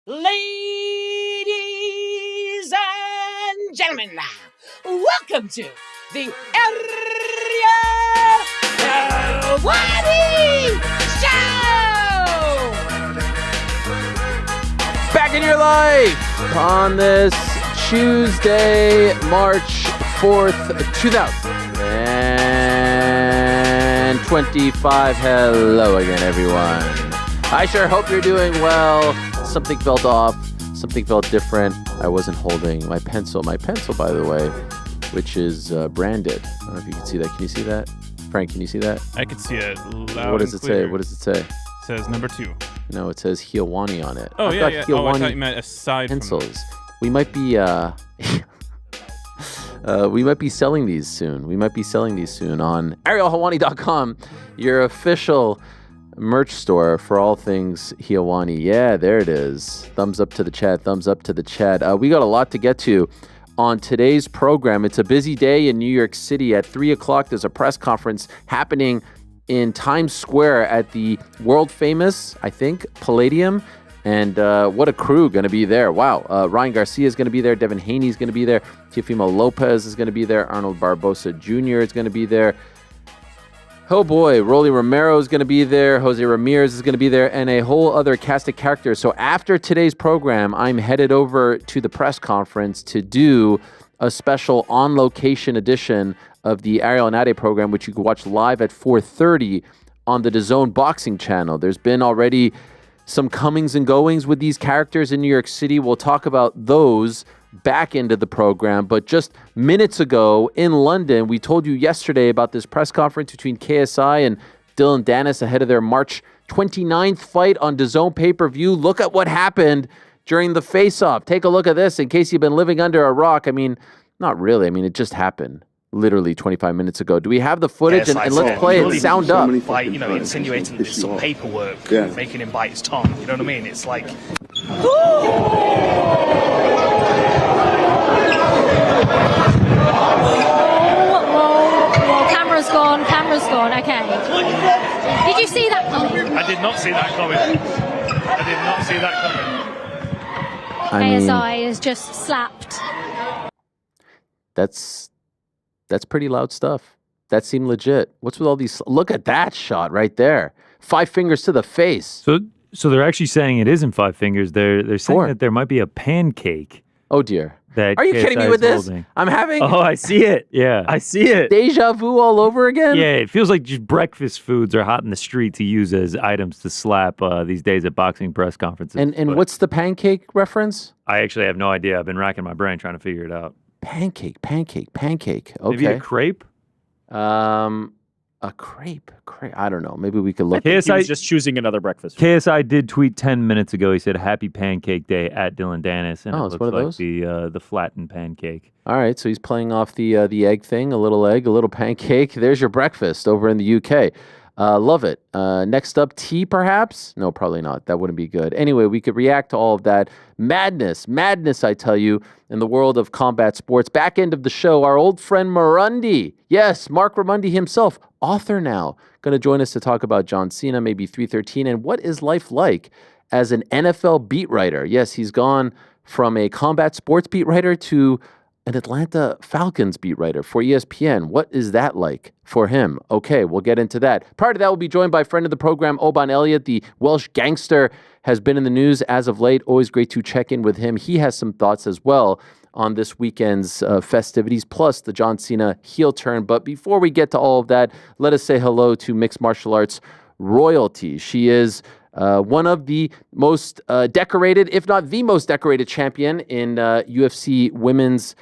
Ladies and gentlemen, welcome to the Ariel Helwani Show! Back in your life on this Tuesday, March 4th, 2025. Hello again, everyone. I sure hope you're doing well. Something felt off. Something felt different. I wasn't holding my pencil. My pencil, by the way, which is branded. I don't know if you can see that. Can you see that? Frank, can you see that? I can see it loud. What does it say? What does it say? It says number 2. No, it says Helwani on it. Oh, I've yeah, got yeah. Helwani I thought you meant aside pencils. from We might be we might be selling these soon. On arielhelwani.com, your official merch store for all things Helwani. Yeah, there it is. Thumbs up to the chat. Thumbs up to the chat. We got a lot to get to on today's program. It's a busy day in New York City. At 3 o'clock, there's a press conference happening in Times Square at the world famous, I think, Palladium. And what a crew going to be there. Wow. Ryan Garcia is going to be there. Devin Haney is going to be there. Teofimo Lopez is going to be there. Arnold Barbosa Jr. is going to be there. Oh boy, Rolly Romero is going to be there. Jose Ramirez is going to be there, and a whole other cast of characters. So after today's program, I'm headed over to the press conference to do a special on-location edition of the Ariel Helwani program, which you can watch live at 4:30 on the DAZN Boxing channel. There's been already some comings and goings with these characters in New York City. We'll talk about those back into the program. But just minutes ago in London, we told you yesterday about this press conference between KSI and Dylan Dennis ahead of their March 29th fight on DAZN pay-per-view. Look at what happened during the face-off. Take a look at this in case you've been living under a rock. I mean, not really. I mean, it just happened literally 25 minutes ago. Do we have the footage? Yes, and let's play it. Sound up. Like, insinuating this sort of paperwork, making him bite his tongue. You know what I mean? It's like... Camera's gone, okay. Did you see that coming? I did not see that coming. KSI is just slapped. That's pretty loud stuff. That seemed legit. What's with all these? Look at that shot right there. 5 fingers to the face. So they're actually saying it isn't 5 fingers. They're saying that there might be a pancake. Oh dear. Are you kidding me with this? Holding. I'm having I see it. Yeah, I see it. Deja vu all over again? Yeah, it feels like just breakfast foods are hot in the street to use as items to slap these days at boxing press conferences. And what's the pancake reference? I actually have no idea. I've been racking my brain trying to figure it out. Pancake. Okay. Maybe a crepe? A crepe. I don't know. Maybe we could look. He was just choosing another breakfast. KSI did tweet 10 minutes ago. He said, "Happy Pancake Day" at Dylan Dennis, and it looks one of like those? the flattened pancake. All right, so he's playing off the egg thing. A little egg, a little pancake. There's your breakfast over in the UK. Love it. Next up, tea, perhaps? No, probably not. That wouldn't be good. Anyway, we could react to all of that. Madness, I tell you, in the world of combat sports. Back end of the show, our old friend Marundi. Yes, Marc Raimondi himself, author now, going to join us to talk about John Cena, maybe 313, and what is life like as an NFL beat writer. Yes, he's gone from a combat sports beat writer to an Atlanta Falcons beat writer for ESPN. What is that like for him? Okay, we'll get into that. Prior to that, we'll be joined by friend of the program, Oban Elliott, the Welsh gangster, has been in the news as of late. Always great to check in with him. He has some thoughts as well on this weekend's festivities, plus the John Cena heel turn. But before we get to all of that, let us say hello to mixed martial arts royalty. She is one of the most decorated, if not the most decorated champion in UFC women's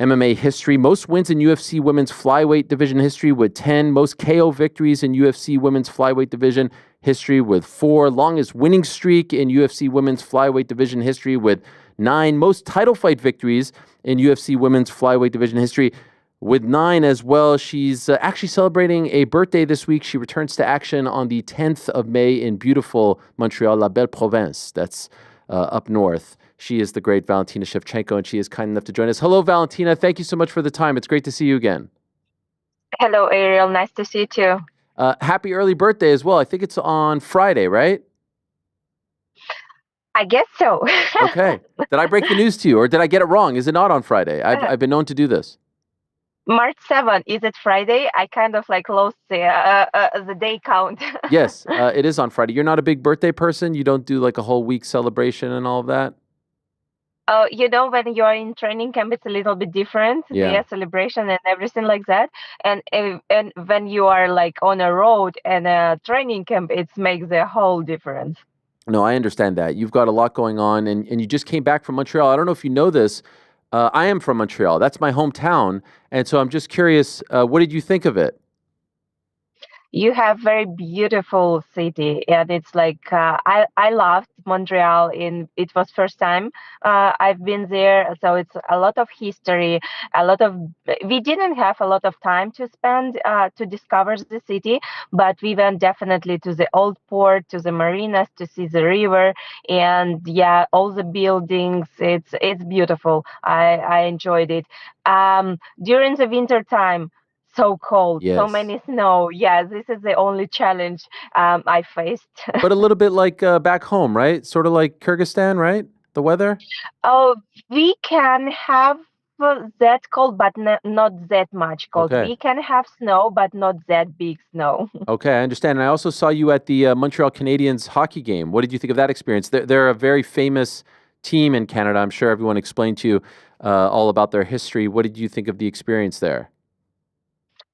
MMA history. Most wins in UFC women's flyweight division history with 10. Most KO victories in UFC women's flyweight division history with 4. Longest winning streak in UFC women's flyweight division history with 9. Most title fight victories in UFC women's flyweight division history with 9 as well. She's actually celebrating a birthday this week. She returns to action on the 10th of May in beautiful Montreal, La Belle Province. That's up north. She is the great Valentina Shevchenko, and she is kind enough to join us. Hello, Valentina. Thank you so much for the time. It's great to see you again. Hello, Ariel. Nice to see you too. Happy early birthday as well. I think it's on Friday, right? I guess so. Okay. Did I break the news to you, or did I get it wrong? Is it not on Friday? I've been known to do this. March 7th, is it Friday? I kind of like lost the day count. Yes, it is on Friday. You're not a big birthday person? You don't do like a whole week celebration and all of that? When you're in training camp, it's a little bit different, Yeah. the celebration and everything like that. And when you are like on a road and a training camp, it makes a whole difference. No, I understand that. You've got a lot going on, and you just came back from Montreal. I don't know if you know this. I am from Montreal. That's my hometown. And so I'm just curious, what did you think of it? You have very beautiful city, and it's like I loved Montreal. It was first time I've been there, so it's a lot of history, a lot of. We didn't have a lot of time to spend to discover the city, but we went definitely to the old port, to the marinas, to see the river, and yeah, all the buildings. It's beautiful. I enjoyed it. During the winter time, so cold, so Yes. many snow. Yeah, this is the only challenge I faced. But a little bit like back home, right? Sort of like Kyrgyzstan, right? The weather? Oh, we can have that cold, but not that much cold. Okay. We can have snow, but not that big snow. Okay, I understand. And I also saw you at the Montreal Canadiens hockey game. What did you think of that experience? They're a very famous team in Canada. I'm sure everyone explained to you all about their history. What did you think of the experience there?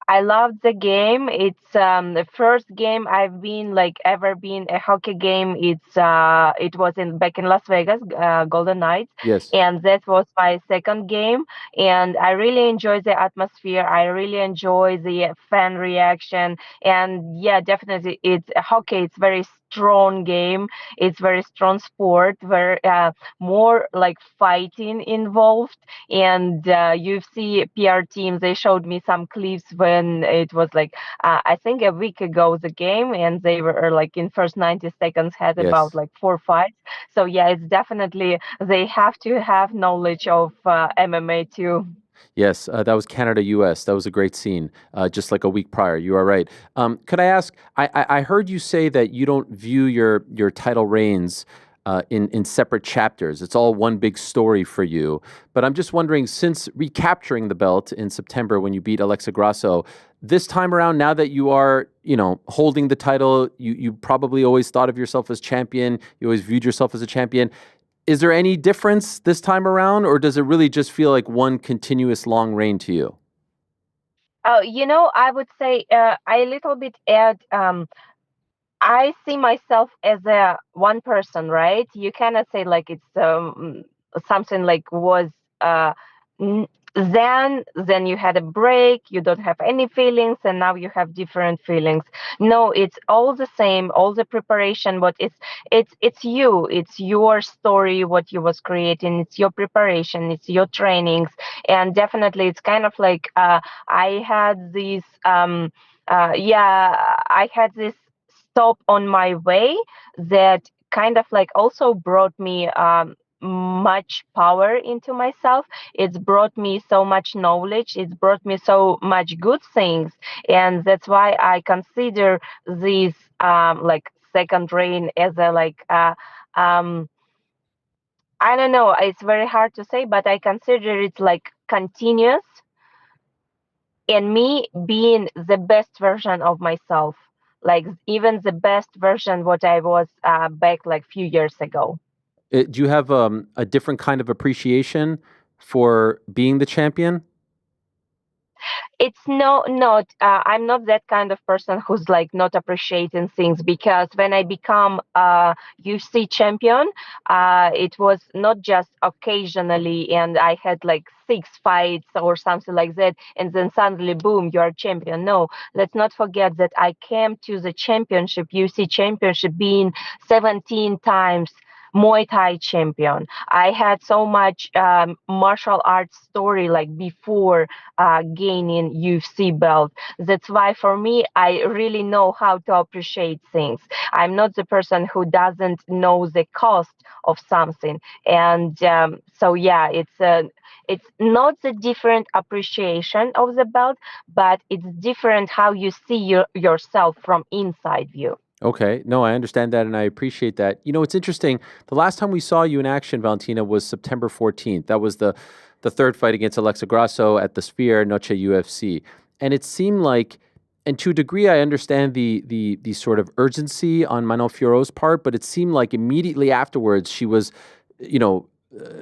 I loved the game. It's the first game I've been like ever been a hockey game. It was in back in Las Vegas, Golden Knights, Yes. and that was my second game. And I really enjoy the atmosphere. I really enjoy the fan reaction. And yeah, definitely, it's hockey. It's very strong game. It's very strong sport. Where more like fighting involved. And UFC PR team, they showed me some clips when it was like I think a week ago the game, and they were like in first 90 seconds had about Yes. like 4 fights. So yeah, it's definitely they have to have knowledge of MMA too. Yes, that was Canada US. That was a great scene, just like a week prior. You are right. Could I ask? I heard you say that you don't view your title reigns in separate chapters. It's all one big story for you. But I'm just wondering, since recapturing the belt in September when you beat Alexa Grasso, this time around, now that you are, holding the title, you probably always thought of yourself as champion. You always viewed yourself as a champion. Is there any difference this time around, or does it really just feel like one continuous long reign to you? Oh, I would say I a little bit add. I see myself as a one person, right? You cannot say like it's something like was uh, n- then you had a break, you don't have any feelings, and now you have different feelings. No, it's all the same, all the preparation. But it's you, it's your story, what you was creating. It's your preparation, it's your trainings, and definitely it's kind of like I had this. I had this stop on my way that kind of like also brought me much power into myself. It's brought me so much knowledge. It's brought me so much good things, and that's why I consider this like second reign as a like um, I don't know. It's very hard to say, but I consider it like continuous and me being the best version of myself, like even the best version what I was back like few years ago. Do you have a different kind of appreciation for being the champion? It's no not I'm not that kind of person who's like not appreciating things, because when I become a UFC champion, it was not just occasionally and I had like 6 fights or something like that, and then suddenly boom, you're champion. No, let's not forget that I came to the championship, UFC championship, being 17 times Muay Thai champion. I had so much martial arts story like before gaining UFC belt. That's why for me, I really know how to appreciate things. I'm not the person who doesn't know the cost of something. And so yeah, it's not the different appreciation of the belt, but it's different how you see yourself from inside you. Okay. No, I understand that and I appreciate that. You know, it's interesting. The last time we saw you in action, Valentina, was September 14th. That was the third fight against Alexa Grasso at the Sphere Noche UFC. And it seemed like, and to a degree, I understand the sort of urgency on Manon Fiorot's part, but it seemed like immediately afterwards she was, you know,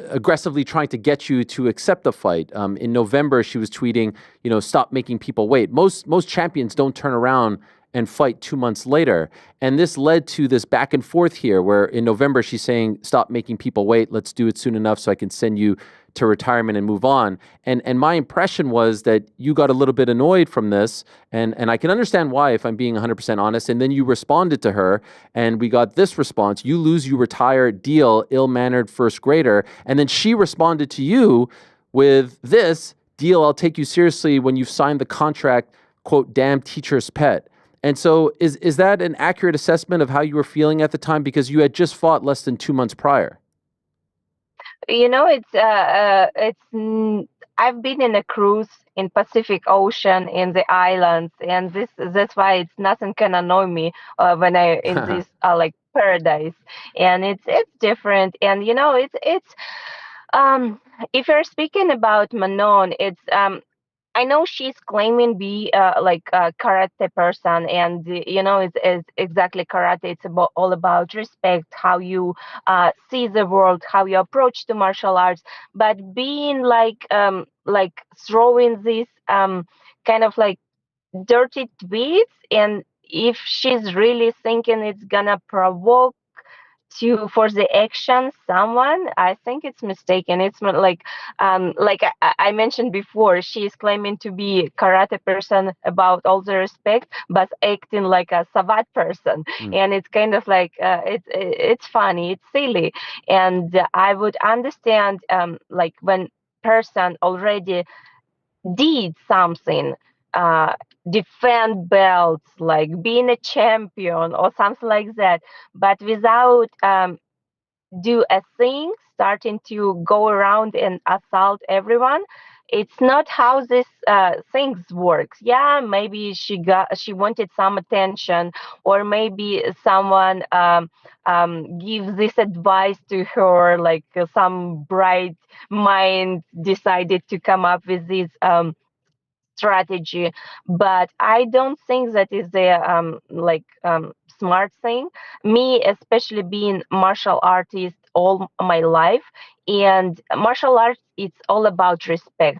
aggressively trying to get you to accept the fight. In November, she was tweeting, you know, stop making people wait. Most champions don't turn around and fight 2 months later. And this led to this back and forth here, where in November she's saying, stop making people wait. Let's do it soon enough so I can send you to retirement and move on. And my impression was that you got a little bit annoyed from this. And I can understand why, if I'm being 100% honest. And then you responded to her and we got this response: you lose, you retire, deal, ill-mannered first grader. And then she responded to you with this: deal, I'll take you seriously when you've signed the contract, quote, damn teacher's pet. And so is that an accurate assessment of how you were feeling at the time? Because you had just fought less than 2 months prior. You know, I've been in a cruise in Pacific Ocean in the islands, and that's why it's nothing can annoy me when I in this like paradise, and it's different, and you know, it's um if you're speaking about Manon, it's I know she's claiming be like a karate person, and you know, it's exactly karate. It's all about respect, how you see the world, how you approach the martial arts. But being like throwing these kind of like dirty tweets, and if she's really thinking it's gonna provoke to for the action someone, I think it's mistaken. It's not like I mentioned before, she's claiming to be karate person about all the respect but acting like a savat person. And it's kind of like it's funny, it's silly. And I would understand like when person already did something, uh, defend belts, like being a champion or something like that, but without do a thing, starting to go around and assault everyone. It's not how this things works. Yeah, maybe she wanted some attention, or maybe someone gives this advice to her, like some bright mind decided to come up with this strategy. But I don't think that is the smart thing. Me, especially being martial artist all my life, and martial arts, it's all about respect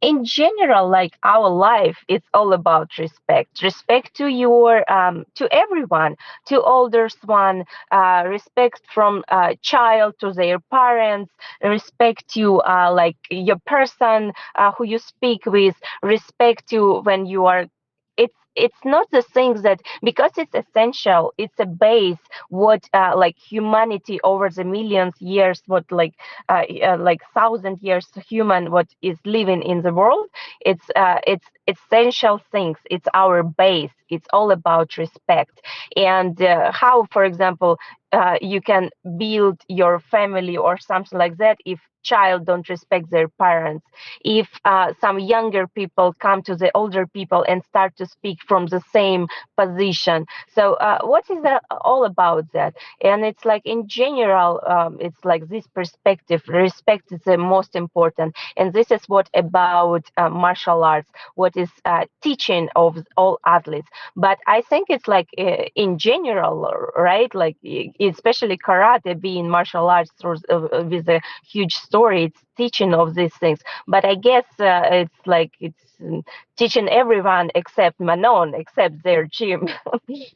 in general. Like our life, it's all about respect to your to everyone, to elders one, respect from child to their parents, respect to like your person who you speak with, respect to when you are, it's not the things that, because it's essential, it's a base what like humanity over the millions years, what like 1,000 years human what is living in the world. It's essential things, it's our base, it's all about respect. And how, for example, you can build your family or something like that if child don't respect their parents, if some younger people come to the older people and start to speak from the same position. So what is that all about that? And it's like in general, it's like this perspective, respect is the most important. And this is what about martial arts, what is teaching of all athletes. But I think it's like in general, right? Like especially karate being martial arts with a huge story, it's teaching of these things. But I guess it's like it's teaching everyone except Manon, except their gym.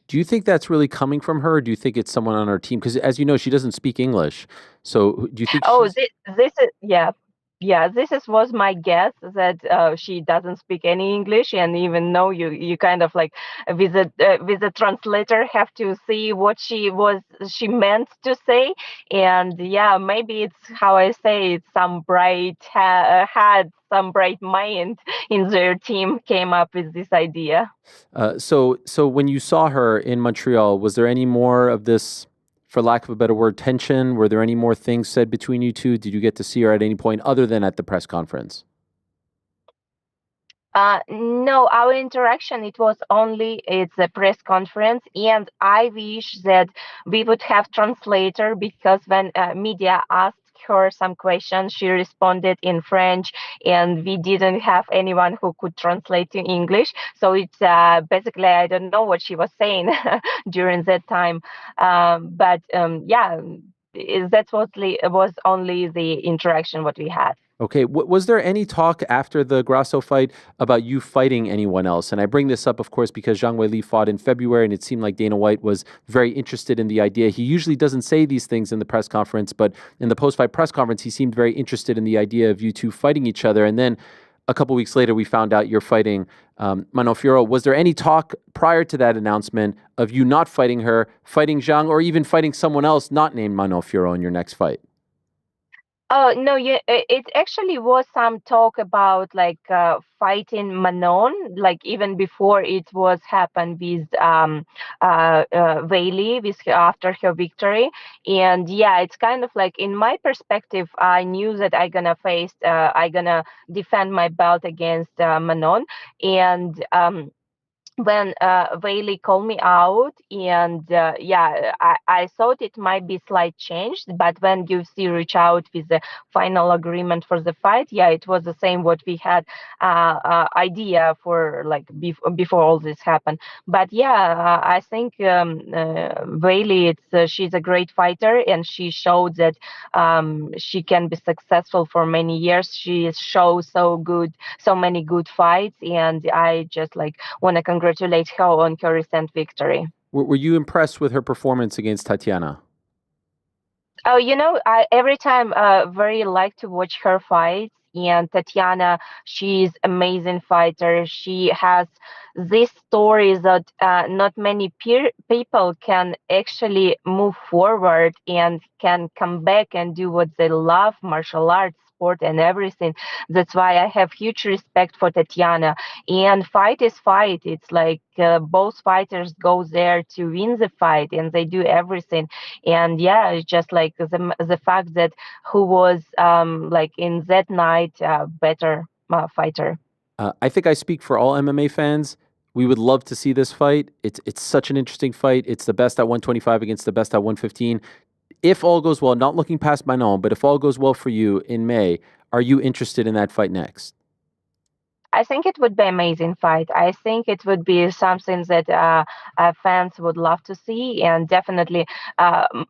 Do you think that's really coming from her, or do you think it's someone on her team? Because as you know, she doesn't speak English. So do you think Oh, she's... this is, yeah. Yeah, this is was my guess that she doesn't speak any English, and even though you kind of like with a translator have to see what she meant to say. And yeah, maybe it's how I say it, some bright had some bright mind in their team came up with this idea. So when you saw her in Montreal, was there any more of this, for lack of a better word, tension? Were there any more things said between you two? Did you get to see her at any point other than at the press conference? No, our interaction, it's a press conference, and I wish that we would have translator, because when media asked her some questions, she responded in French, and we didn't have anyone who could translate to English. So it's basically, I don't know what she was saying during that time. But yeah, was only the interaction what we had. Okay. Was there any talk after the Grasso fight about you fighting anyone else? And I bring this up, of course, because Zhang Weili fought in February, and it seemed like Dana White was very interested in the idea. He usually doesn't say these things in the press conference, but in the post-fight press conference, he seemed very interested in the idea of you two fighting each other. And then a couple weeks later, we found out you're fighting Manon Fiorot. Was there any talk prior to that announcement of you not fighting her, fighting Zhang, or even fighting someone else not named Manon Fiorot in your next fight? Oh no, yeah, it actually was some talk about like fighting Manon, like even before it was happened with Weili after her victory. And yeah, it's kind of like, in my perspective, I knew that I gonna defend my belt against Manon. And when Weili called me out, and yeah, I thought it might be slight change, but when UFC reached out with the final agreement for the fight, yeah, it was the same what we had idea for, like, before all this happened. But yeah, I think Weili, she's a great fighter, and she showed that she can be successful for many years. She shows so many good fights, and I just like want to congratulate her on her recent victory. Were you impressed with her performance against Tatiana? Oh, I every time very like to watch her fights. And Tatiana, she's amazing fighter. She has this story that not many people can actually move forward and can come back and do what they love, martial arts, sport, and everything. That's why I have huge respect for Tatiana. And fight is fight. It's like both fighters go there to win the fight, and they do everything. And yeah, it's just like the fact that who was like in that night better fighter. I think I speak for all MMA fans. We would love to see this fight. It's such an interesting fight. It's the best at 125 against the best at 115. If all goes well, not looking past Manon, but if all goes well for you in May, are you interested in that fight next? I think it would be an amazing fight. I think it would be something that fans would love to see, and definitely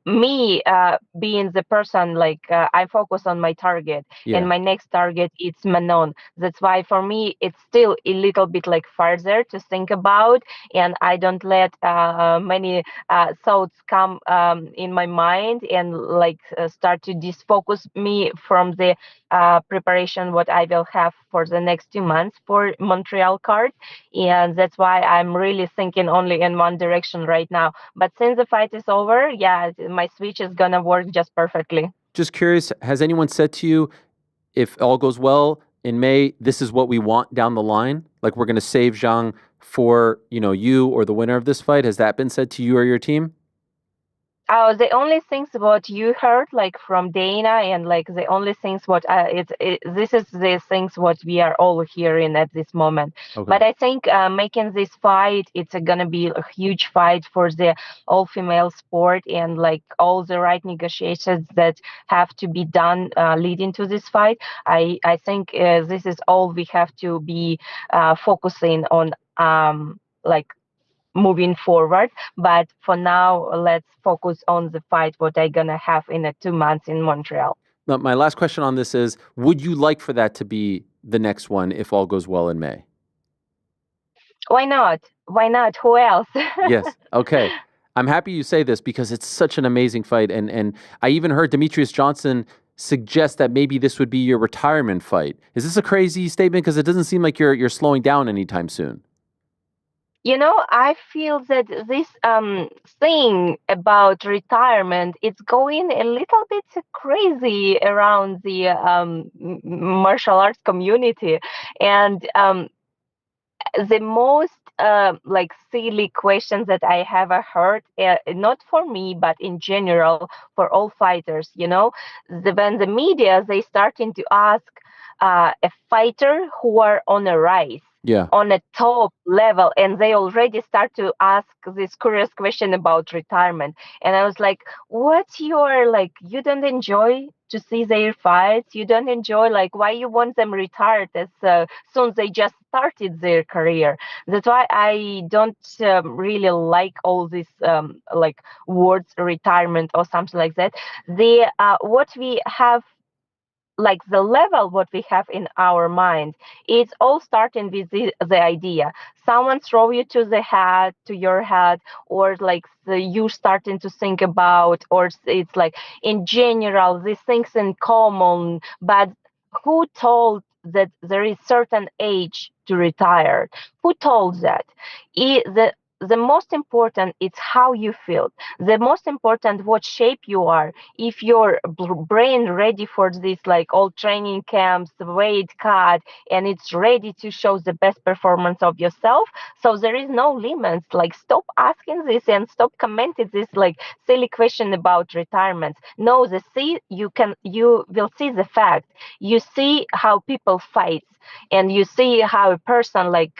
me being the person, like I focus on my target, and my next target it's Manon. That's why for me it's still a little bit like further to think about, and I don't let many thoughts come in my mind and like start to disfocus me from the preparation what I will have for the next 2 months for Montreal card. And that's why I'm really thinking only in one direction right now. But since the fight is over, yeah, my switch is gonna work just perfectly. Just curious, has anyone said to you, if all goes well in May, this is what we want down the line? Like, we're going to save Zhang for, you or the winner of this fight. Has that been said to you or your team? Oh, the only things what you heard, like from Dana, and like the only things what this is the things what we are all hearing at this moment. Okay. But I think making this fight, it's gonna be a huge fight for the all-female sport, and like all the right negotiations that have to be done leading to this fight. I think this is all we have to be focusing on, like moving forward. But for now, let's focus on the fight what I gonna have in 2 months in Montreal. Now, my last question on this is, would you like for that to be the next one if all goes well in May? Why not? Why not? Who else? Yes. Okay. I'm happy you say this because it's such an amazing fight. And I even heard Demetrius Johnson suggest that maybe this would be your retirement fight. Is this a crazy statement? Because it doesn't seem like you're slowing down anytime soon. I feel that this thing about retirement, it's going a little bit crazy around the martial arts community. And the most like silly questions that I have heard, not for me, but in general for all fighters, when the media, they starting to ask a fighter who are on a rise. Yeah. on a top level, and they already start to ask this curious question about retirement. And I was like, what's your, like, you don't enjoy to see their fights? You don't enjoy, like, why you want them retired as soon as they just started their career? That's why I don't really like all this like words retirement or something like that. The what we have, like the level what we have in our mind, it's all starting with the idea. Someone throw you to your head, or like you starting to think about, or it's like in general these things in common. But who told that there is certain age to retire? Who told that? The most important is how you feel. The most important what shape you are. If your brain ready for this, like all training camps, weight cut, and it's ready to show the best performance of yourself, so there is no limits. Like, stop asking this and stop commenting this like silly question about retirement. No, you will see the fact. You see how people fight, and you see how a person like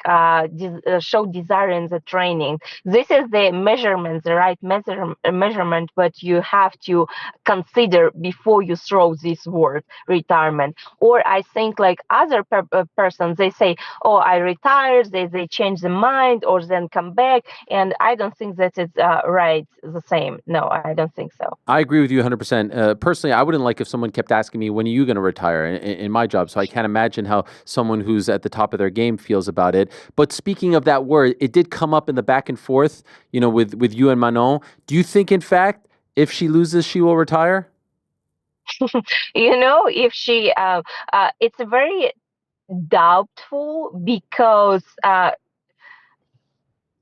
show desire in the training. This is the measurement, the right measurement, but you have to consider before you throw this word retirement. Or I think like other persons, they say, oh, I retired, they change the mind or then come back. And I don't think that it's right the same. No, I don't think so. I agree with you 100%. Personally, I wouldn't like if someone kept asking me, when are you going to retire in my job? So I can't imagine how someone who's at the top of their game feels about it. But speaking of that word, it did come up in the back and forth, with you and Manon. Do you think, in fact, if she loses, she will retire? If she, it's very doubtful, because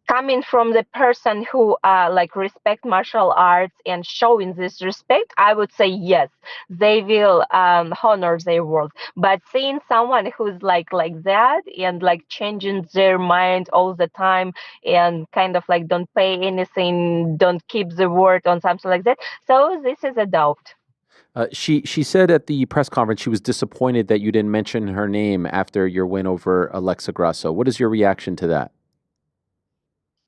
coming from the person who like respect martial arts and showing this respect, I would say yes, they will honor their word. But seeing someone who's like that and like changing their mind all the time, and kind of like don't pay anything, don't keep the word on something like that, so this is a doubt. She said at the press conference she was disappointed that you didn't mention her name after your win over Alexa Grasso. What is your reaction to that?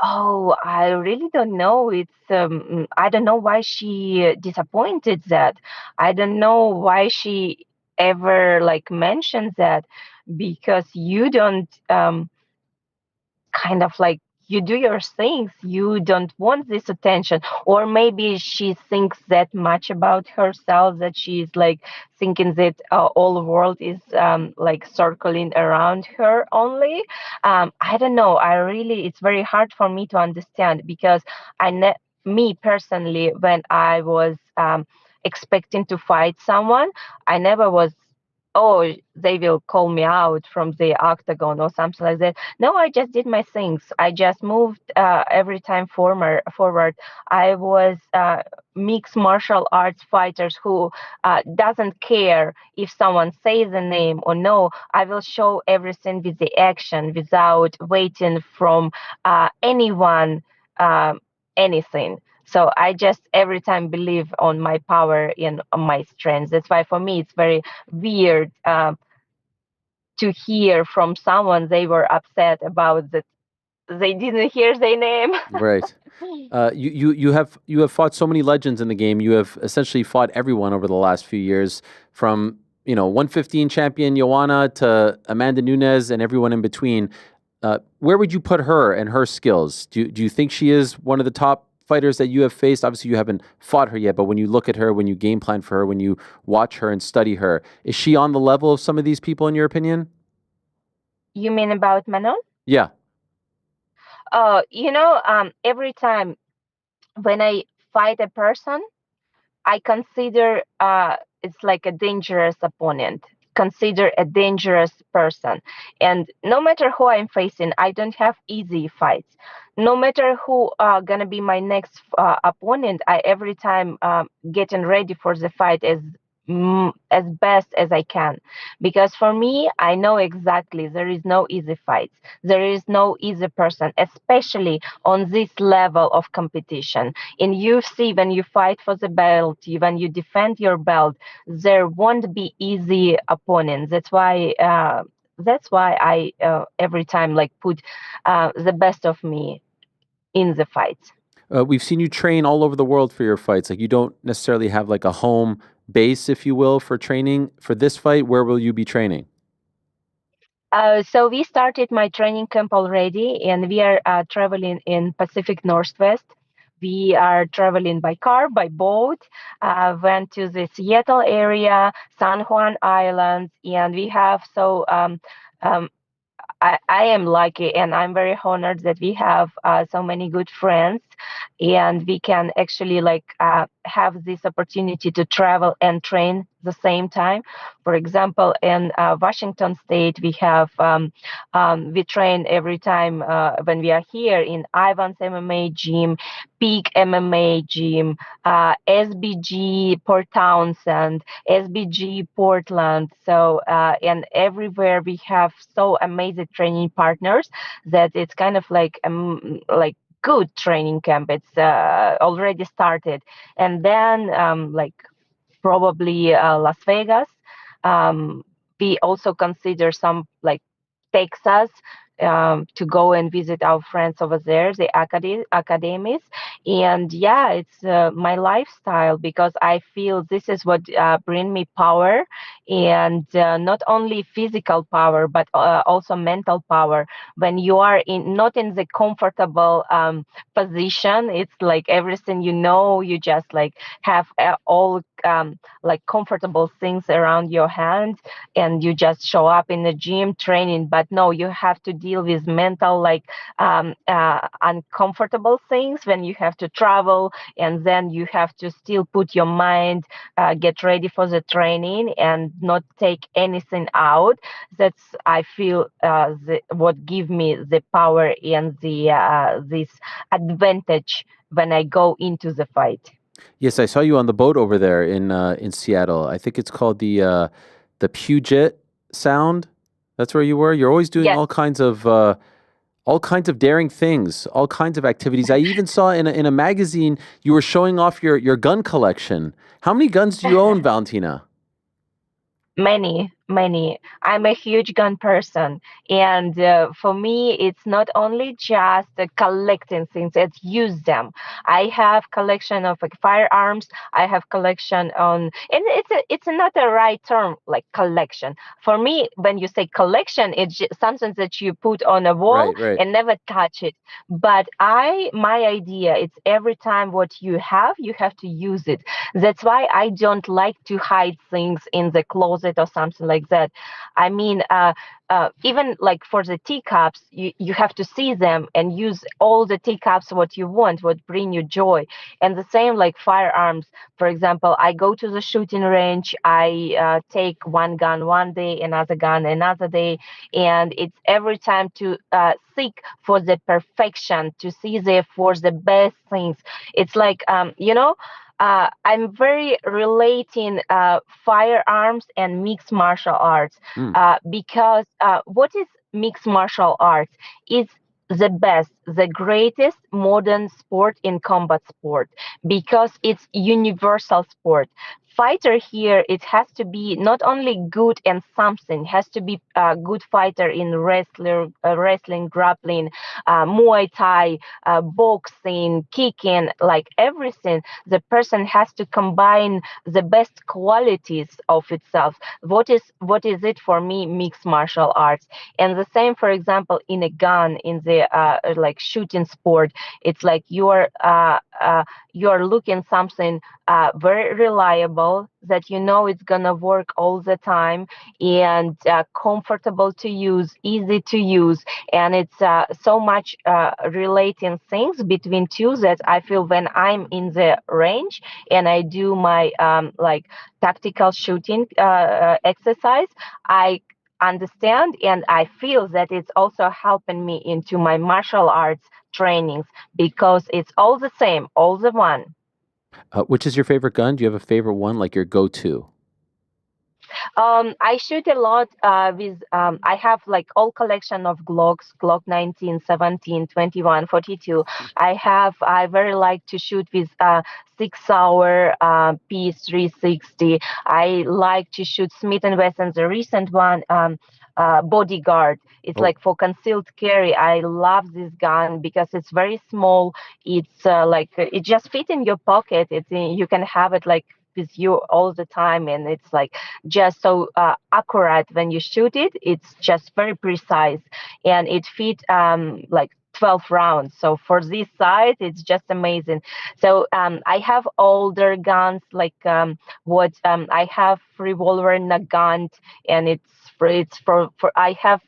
Oh, I really don't know. I don't know why she disappointed that. I don't know why she ever like mentioned that, because you don't kind of like, you do your things, you don't want this attention. Or maybe she thinks that much about herself that she's like thinking that all the world is like circling around her only. I don't know, it's very hard for me to understand, because me personally, when I was expecting to fight someone, I never was, oh, they will call me out from the octagon or something like that. No, I just did my things. I just moved every time forward. I was mixed martial arts fighters who doesn't care if someone says a name or no. I will show everything with the action without waiting from anyone anything. So I just every time believe on my power and on my strength. That's why for me it's very weird to hear from someone they were upset about that they didn't hear their name. Right. You have fought so many legends in the game. You have essentially fought everyone over the last few years, from 115 champion Joanna to Amanda Nunes and everyone in between. Where would you put her and her skills? Do you think she is one of the top fighters that you have faced? Obviously, you haven't fought her yet, but when you look at her, when you game plan for her, when you watch her and study her, is she on the level of some of these people, in your opinion? You mean about Manon? Yeah. Every time when I fight a person, I consider it's like a dangerous opponent, consider a dangerous person. And no matter who I'm facing, I don't have easy fights. No matter who gonna be my next opponent, I every time getting ready for the fight as best as I can. Because for me, I know exactly there is no easy fights. There is no easy person, especially on this level of competition. In UFC, when you fight for the belt, when you defend your belt, there won't be easy opponents. That's why that's why I every time like put the best of me in the fights. We've seen you train all over the world for your fights. Like you don't necessarily have like a home base, if you will, for training. For this fight, where will you be training? So we started my training camp already, and we are traveling in Pacific Northwest. We are traveling by car, by boat. Went to the Seattle area, San Juan Islands, and we have um, I am lucky and I'm very honored that we have so many good friends, and we can actually have this opportunity to travel and train the same time. For example, in Washington State, we train every time when we are here in Ivan's MMA gym, Peak MMA gym, SBG Port Townsend, SBG Portland. So and everywhere we have so amazing training partners that it's kind of like good training camp. It's already started, and then probably Las Vegas. Um, we also consider some like Texas to go and visit our friends over there, the academies. And yeah, it's my lifestyle because I feel this is what bring me power, and not only physical power but also mental power. When you are in not in the comfortable position, it's like everything you just like have all like comfortable things around your hand, and you just show up in the gym training. But no, you have to deal with mental uncomfortable things when you have to travel, and then you have to still put your mind, get ready for the training and not take anything out. That's I feel what give me the power and the this advantage when I go into the fight. Yes, I saw you on the boat over there in Seattle. I think it's called the Puget Sound. That's where you were. You're always doing Yes. all kinds of daring things, all kinds of activities. I even saw in a magazine you were showing off your gun collection. How many guns do you own, Valentina? Many. I'm a huge gun person, and for me, it's not only just collecting things; it's use them. I have collection of like firearms. I have collection on, and it's not a right term like collection. For me, when you say collection, it's something that you put on a wall Right, right. and never touch it. But my idea, it's every time what you have to use it. That's why I don't like to hide things in the closet or something like that. I mean, even like for the teacups, you have to see them and use all the teacups what you want, what bring you joy. And the same like firearms. For example, I go to the shooting range, I take one gun one day, another gun another day, and it's every time to seek for the perfection, to see there for the best things. It's like, I'm very relating firearms and mixed martial arts Mm. because what is mixed martial arts? It's the best, the greatest modern sport in combat sport because it's universal sport. Fighter here, it has to be not only good and something, has to be a good fighter in wrestling, grappling, Muay Thai, boxing, kicking, like everything. The person has to combine the best qualities of itself. What is it for me? Mixed martial arts. And the same, for example, in a gun, in the like shooting sport, it's like you're looking something very reliable that it's gonna work all the time, and comfortable to use, easy to use, and it's so much relating things between two that I feel when I'm in the range and I do my like tactical shooting exercise, I understand and I feel that it's also helping me into my martial arts trainings because it's all the same, all the one. Which is your favorite gun? Do you have a favorite one, like your go-to? I shoot a lot with, I have like all collection of Glocks, Glock 19, 17, 21, 42. I very like to shoot with 6 hour piece 360. I like to shoot Smith& Wesson, the recent one, Bodyguard. It's Oh. like for concealed carry. I love this gun because it's very small. It's it just fit in your pocket. You can have it like with you all the time, and it's like just so accurate when you shoot it. It's just very precise, and it fit like 12 rounds. So for this size, it's just amazing. So I have older guns like I have revolver Nagant, and it's for I have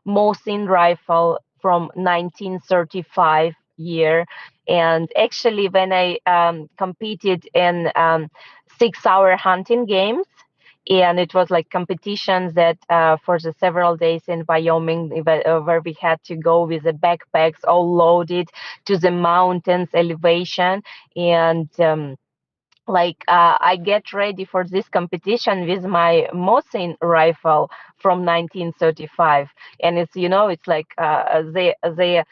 Mosin rifle from 1935 year. And actually, when I competed in 6 hour hunting games, and it was like competitions that for the several days in Wyoming, where we had to go with the backpacks all loaded to the mountains elevation, and I get ready for this competition with my Mosin rifle from 1935, and it's like the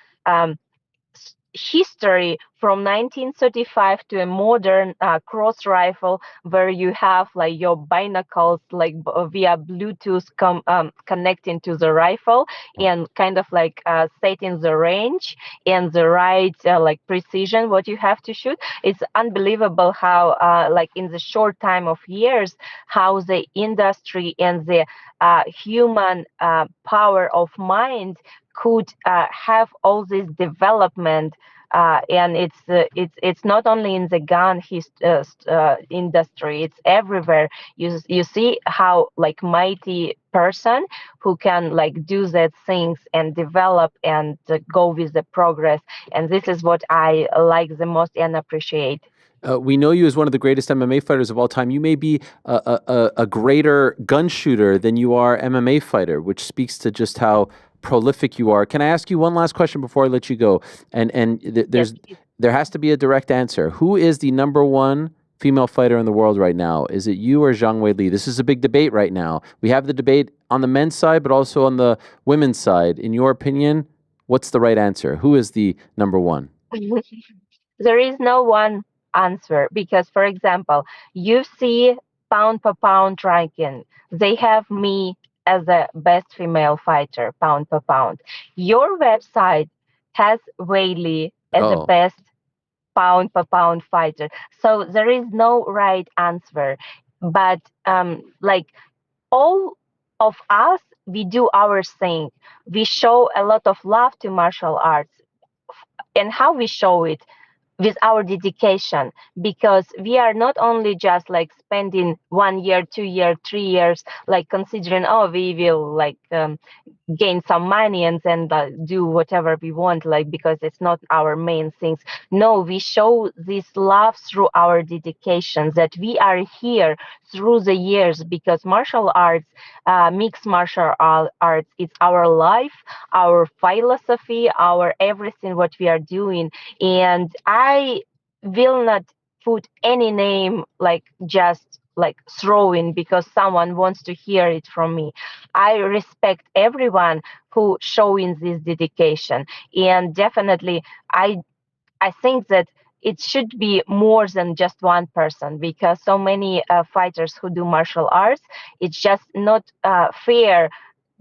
history from 1935 to a modern cross rifle, where you have like your binacles like via Bluetooth connecting to the rifle, and kind of like setting the range and the right like precision what you have to shoot. It's unbelievable how like in the short time of years, how the industry and the human power of mind could have all this development, and it's not only in the gun industry; it's everywhere. You see how like mighty person who can like do that things and develop and go with the progress, and this is what I like the most and appreciate. We know you as one of the greatest MMA fighters of all time. You may be a greater gun shooter than you are MMA fighter, which speaks to just how prolific you are. Can I ask you one last question before I let you go? There has to be a direct answer. Who is the number one female fighter in the world right now? Is it you or Zhang Weili? This is a big debate right now. We have the debate on the men's side, but also on the women's side. In your opinion, what's the right answer? Who is the number one? There is no one answer because, for example, UFC pound per pound ranking, they have me as the best female fighter pound per pound. Your website has Weili as the best pound per pound fighter. So there is no right answer. But like all of us, we do our thing. We show a lot of love to martial arts, and how we show it with our dedication, because we are not only just like spending 1 year, 2 year, 3 years, like considering, oh, we will like gain some money and then do whatever we want, like because it's not our main things. No, we show this love through our dedication, that we are here through the years, because martial arts, mixed martial arts, it's our life, our philosophy, our everything what we are doing. And I will not put any name like just like throwing because someone wants to hear it from me. I respect everyone who showing this dedication, and definitely I think that it should be more than just one person, because so many fighters who do martial arts, it's just not fair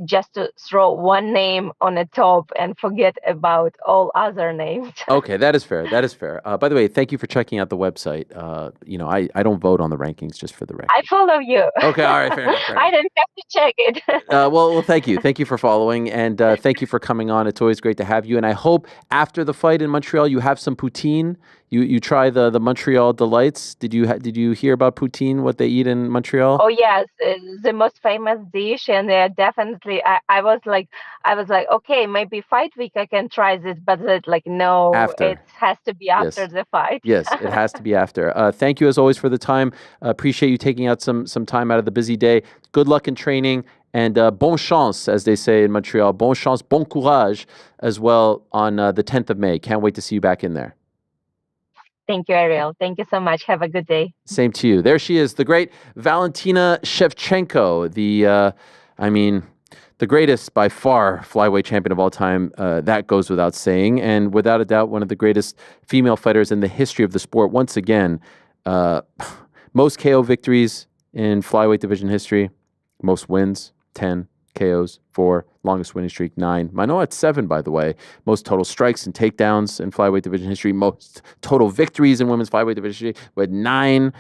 just to throw one name on the top and forget about all other names. Okay, that is fair. That is fair. By the way, thank you for checking out the website. I don't vote on the rankings, just for the record. I follow you. Okay, all right, fair enough. I didn't have to check it. Well, thank you. Thank you for following, and thank you for coming on. It's always great to have you. And I hope after the fight in Montreal, you have some poutine. You try the Montreal delights. Did you hear about poutine? What they eat in Montreal? Oh yes, the most famous dish, and definitely I was like, okay, maybe fight week I can try this, but like no, After. it has to be after the fight. Yes, it has to be after. Thank you as always for the time. Appreciate you taking out some time out of the busy day. Good luck in training, and bon chance, as they say in Montreal. Bon chance, bon courage as well on the 10th of May. Can't wait to see you back in there. Thank you, Ariel. Thank you so much. Have a good day. Same to you. There she is, the great Valentina Shevchenko, the greatest by far flyweight champion of all time. That goes without saying. And without a doubt, one of the greatest female fighters in the history of the sport. Once again, most KO victories in flyweight division history, most wins, 10. KOs, 4. Longest winning streak, 9. Manon at 7, by the way. Most total strikes and takedowns in flyweight division history. Most total victories in women's flyweight division history with 9.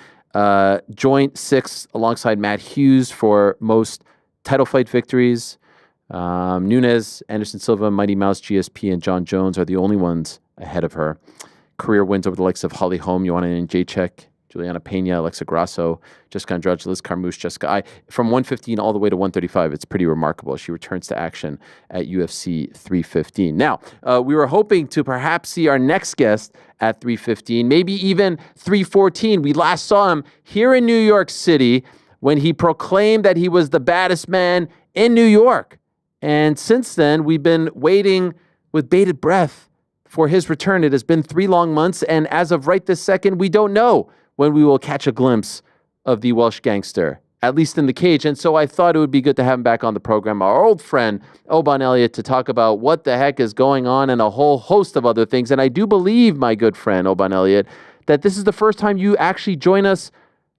Joint 6 alongside Matt Hughes for most title fight victories. Nunes, Anderson Silva, Mighty Mouse, GSP, and John Jones are the only ones ahead of her. Career wins over the likes of Holly Holm, Joanna Jacek, Juliana Pena, Alexa Grasso, Jessica Andrade, Liz Carmouche, Jessica I. From 115 all the way to 135, it's pretty remarkable. She returns to action at UFC 315. Now, we were hoping to perhaps see our next guest at 315, maybe even 314. We last saw him here in New York City when he proclaimed that he was the baddest man in New York. And since then, we've been waiting with bated breath for his return. It has been 3 long months, and as of right this second, we don't know when we will catch a glimpse of the Welsh gangster, at least in the cage. And so I thought it would be good to have him back on the program, our old friend, Oban Elliott, to talk about what the heck is going on and a whole host of other things. And I do believe, my good friend, Oban Elliott, that this is the first time you actually join us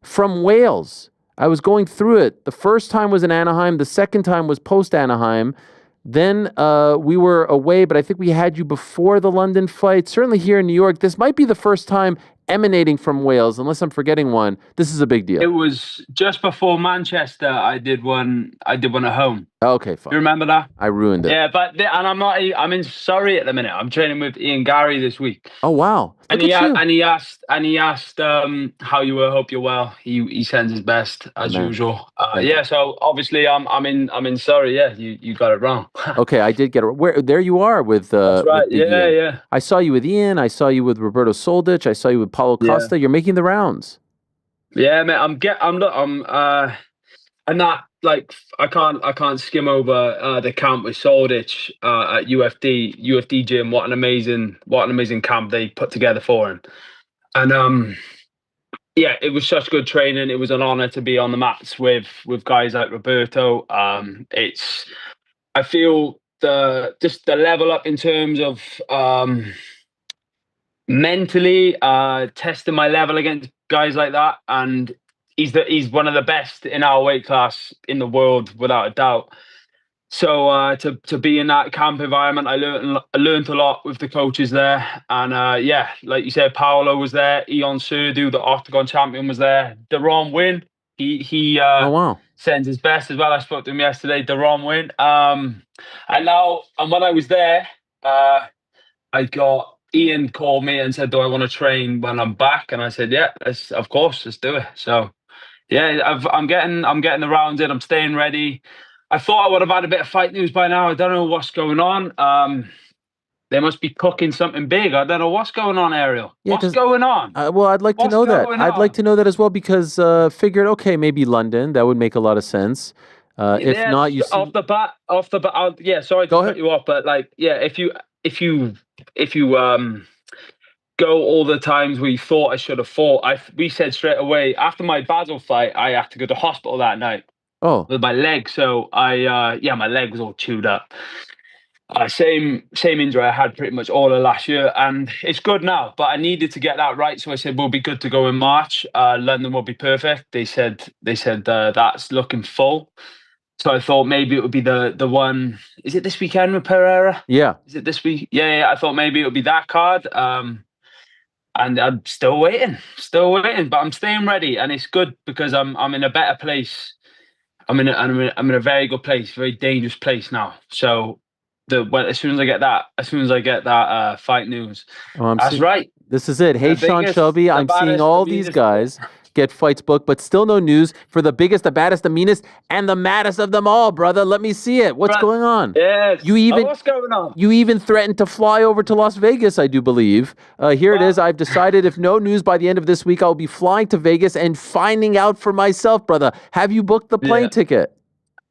from Wales. I was going through it. The first time was in Anaheim. The second time was post-Anaheim. Then we were away, but I think we had you before the London fight. Certainly here in New York, this might be the first time emanating from Wales, unless I'm forgetting one. This is a big deal. It was just before Manchester. I did one at home. Okay, fine. You remember that? I ruined it. Yeah, and I'm in Surrey at the minute. I'm training with Ian Gary this week. Oh wow! And he asked how you were. Hope you're well. He sends his best as usual. Yeah. So obviously I'm in Surrey. Yeah, you got it wrong. Okay, I did get it. Where there you are with. That's right. With yeah. I saw you with Ian. I saw you with Roberto Soldic. I saw you with Paulo Costa. You're making the rounds. Yeah, man. I'm not like I can't skim over the camp with Soldic at UFD gym. What an amazing camp they put together for him. And yeah, it was such good training. It was an honor to be on the mats with guys like Roberto. I feel the level up in terms of mentally testing my level against guys like that, and he's one of the best in our weight class in the world without a doubt. So to be in that camp environment, I learned a lot with the coaches there, and yeah, like you said, Paolo was there, Ion Surdu, the Octagon champion, was there. Deron Wynn, he oh wow, sends his best as well. I spoke to him yesterday, Deron Wynn. And when I was there, I got Ian called me and said, "Do I want to train when I'm back?" And I said, "Yeah, of course, let's do it." So yeah, I'm getting the rounds in. I'm staying ready. I thought I would have had a bit of fight news by now. I don't know what's going on. They must be cooking something big. I don't know what's going on, Ariel. Yeah, what's going on? Well, I'd like to know that. I'd like to know that as well, because figured, okay, maybe London. That would make a lot of sense. If not, you see... off the bat. Yeah, sorry to cut you off, but like, yeah, if you go all the times we thought I should have fought, we said straight away after my Basel fight, I had to go to hospital that night. Oh, with my leg. So my leg was all chewed up. Same injury I had pretty much all of last year, and it's good now. But I needed to get that right, so I said we'll be good to go in March. London will be perfect. They said that's looking full. So I thought maybe it would be the one. Is it this weekend with Pereira? Yeah. Is it this week? Yeah. I thought maybe it would be that card. And I'm still waiting. But I'm staying ready, and it's good because I'm in a better place. I'm in a very good place, very dangerous place now. So as soon as I get that fight news, that's right. This is it. Hey, Sean Shelby, I'm seeing all these guys get fights booked, but still no news for the biggest, the baddest, the meanest, and the maddest of them all, brother. Let me see it. What's going on? Yes. What's going on? You even threatened to fly over to Las Vegas, I do believe. Here it is. I've decided if no news by the end of this week, I'll be flying to Vegas and finding out for myself, brother. Have you booked the plane ticket?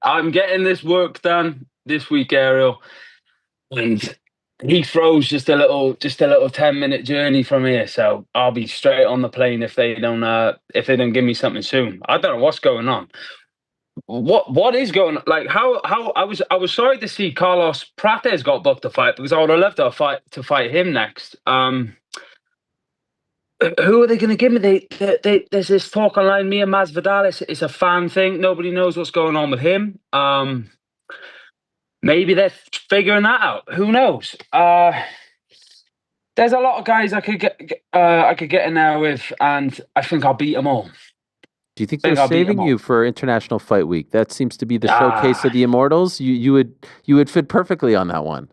I'm getting this work done this week, Ariel. And Heathrow's just a little 10-minute journey from here, so I'll be straight on the plane if they don't give me something soon. I don't know what's going on. What is going on? Like how I was sorry to see Carlos Prates got booked to fight, because I would have loved to fight him next. Who are they going to give me? There's this talk online. Me and Masvidal. It's a fan thing. Nobody knows what's going on with him. Maybe they're figuring that out. Who knows? There's a lot of guys I could get in there with, and I think I'll beat them all. Do you think they're saving you for International Fight Week? That seems to be the showcase of the Immortals. You would fit perfectly on that one.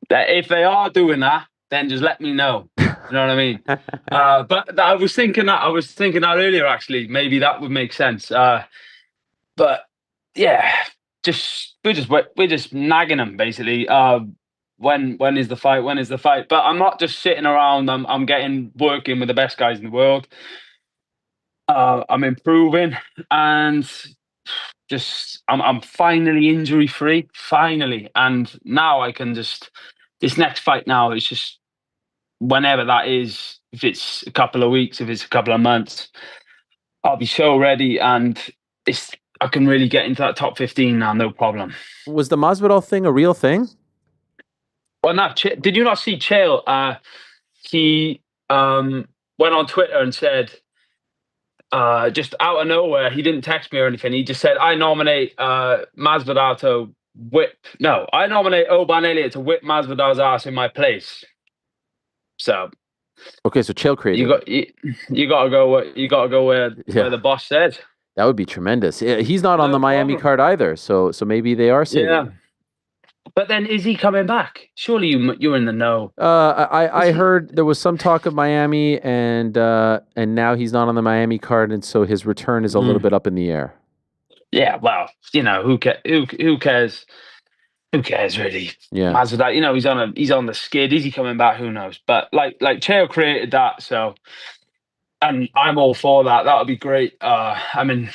If they are doing that, then just let me know. You know what I mean? But I was thinking that earlier. Actually, maybe that would make sense. But yeah, we're just nagging them basically. When is the fight? When is the fight? But I'm not just sitting around. I'm working with the best guys in the world. I'm improving, and I'm finally injury free. Finally, and now I can just this next fight now is just whenever that is. If it's a couple of weeks, if it's a couple of months, I'll be so ready, and I can really get into that top 15 now, no problem. Was the Masvidal thing a real thing? Well, no. Did you not see Chael? He went on Twitter and said, just out of nowhere, he didn't text me or anything. He just said, I nominate Masvidal to whip. No, I nominate Oban Elliott to whip Masvidal's ass in my place. So. Okay, so Chael created. You got to go where the boss said. That would be tremendous. He's not on the Miami card either, so maybe they are saving. Yeah. But then, is he coming back? Surely you're in the know. I heard there was some talk of Miami, and now he's not on the Miami card, and so his return is a little bit up in the air. Yeah, well, who cares? Who cares really? Yeah, Masvidal, he's on the skid. Is he coming back? Who knows? But like Chael created that, so and I'm all for that. That would be great. I mean,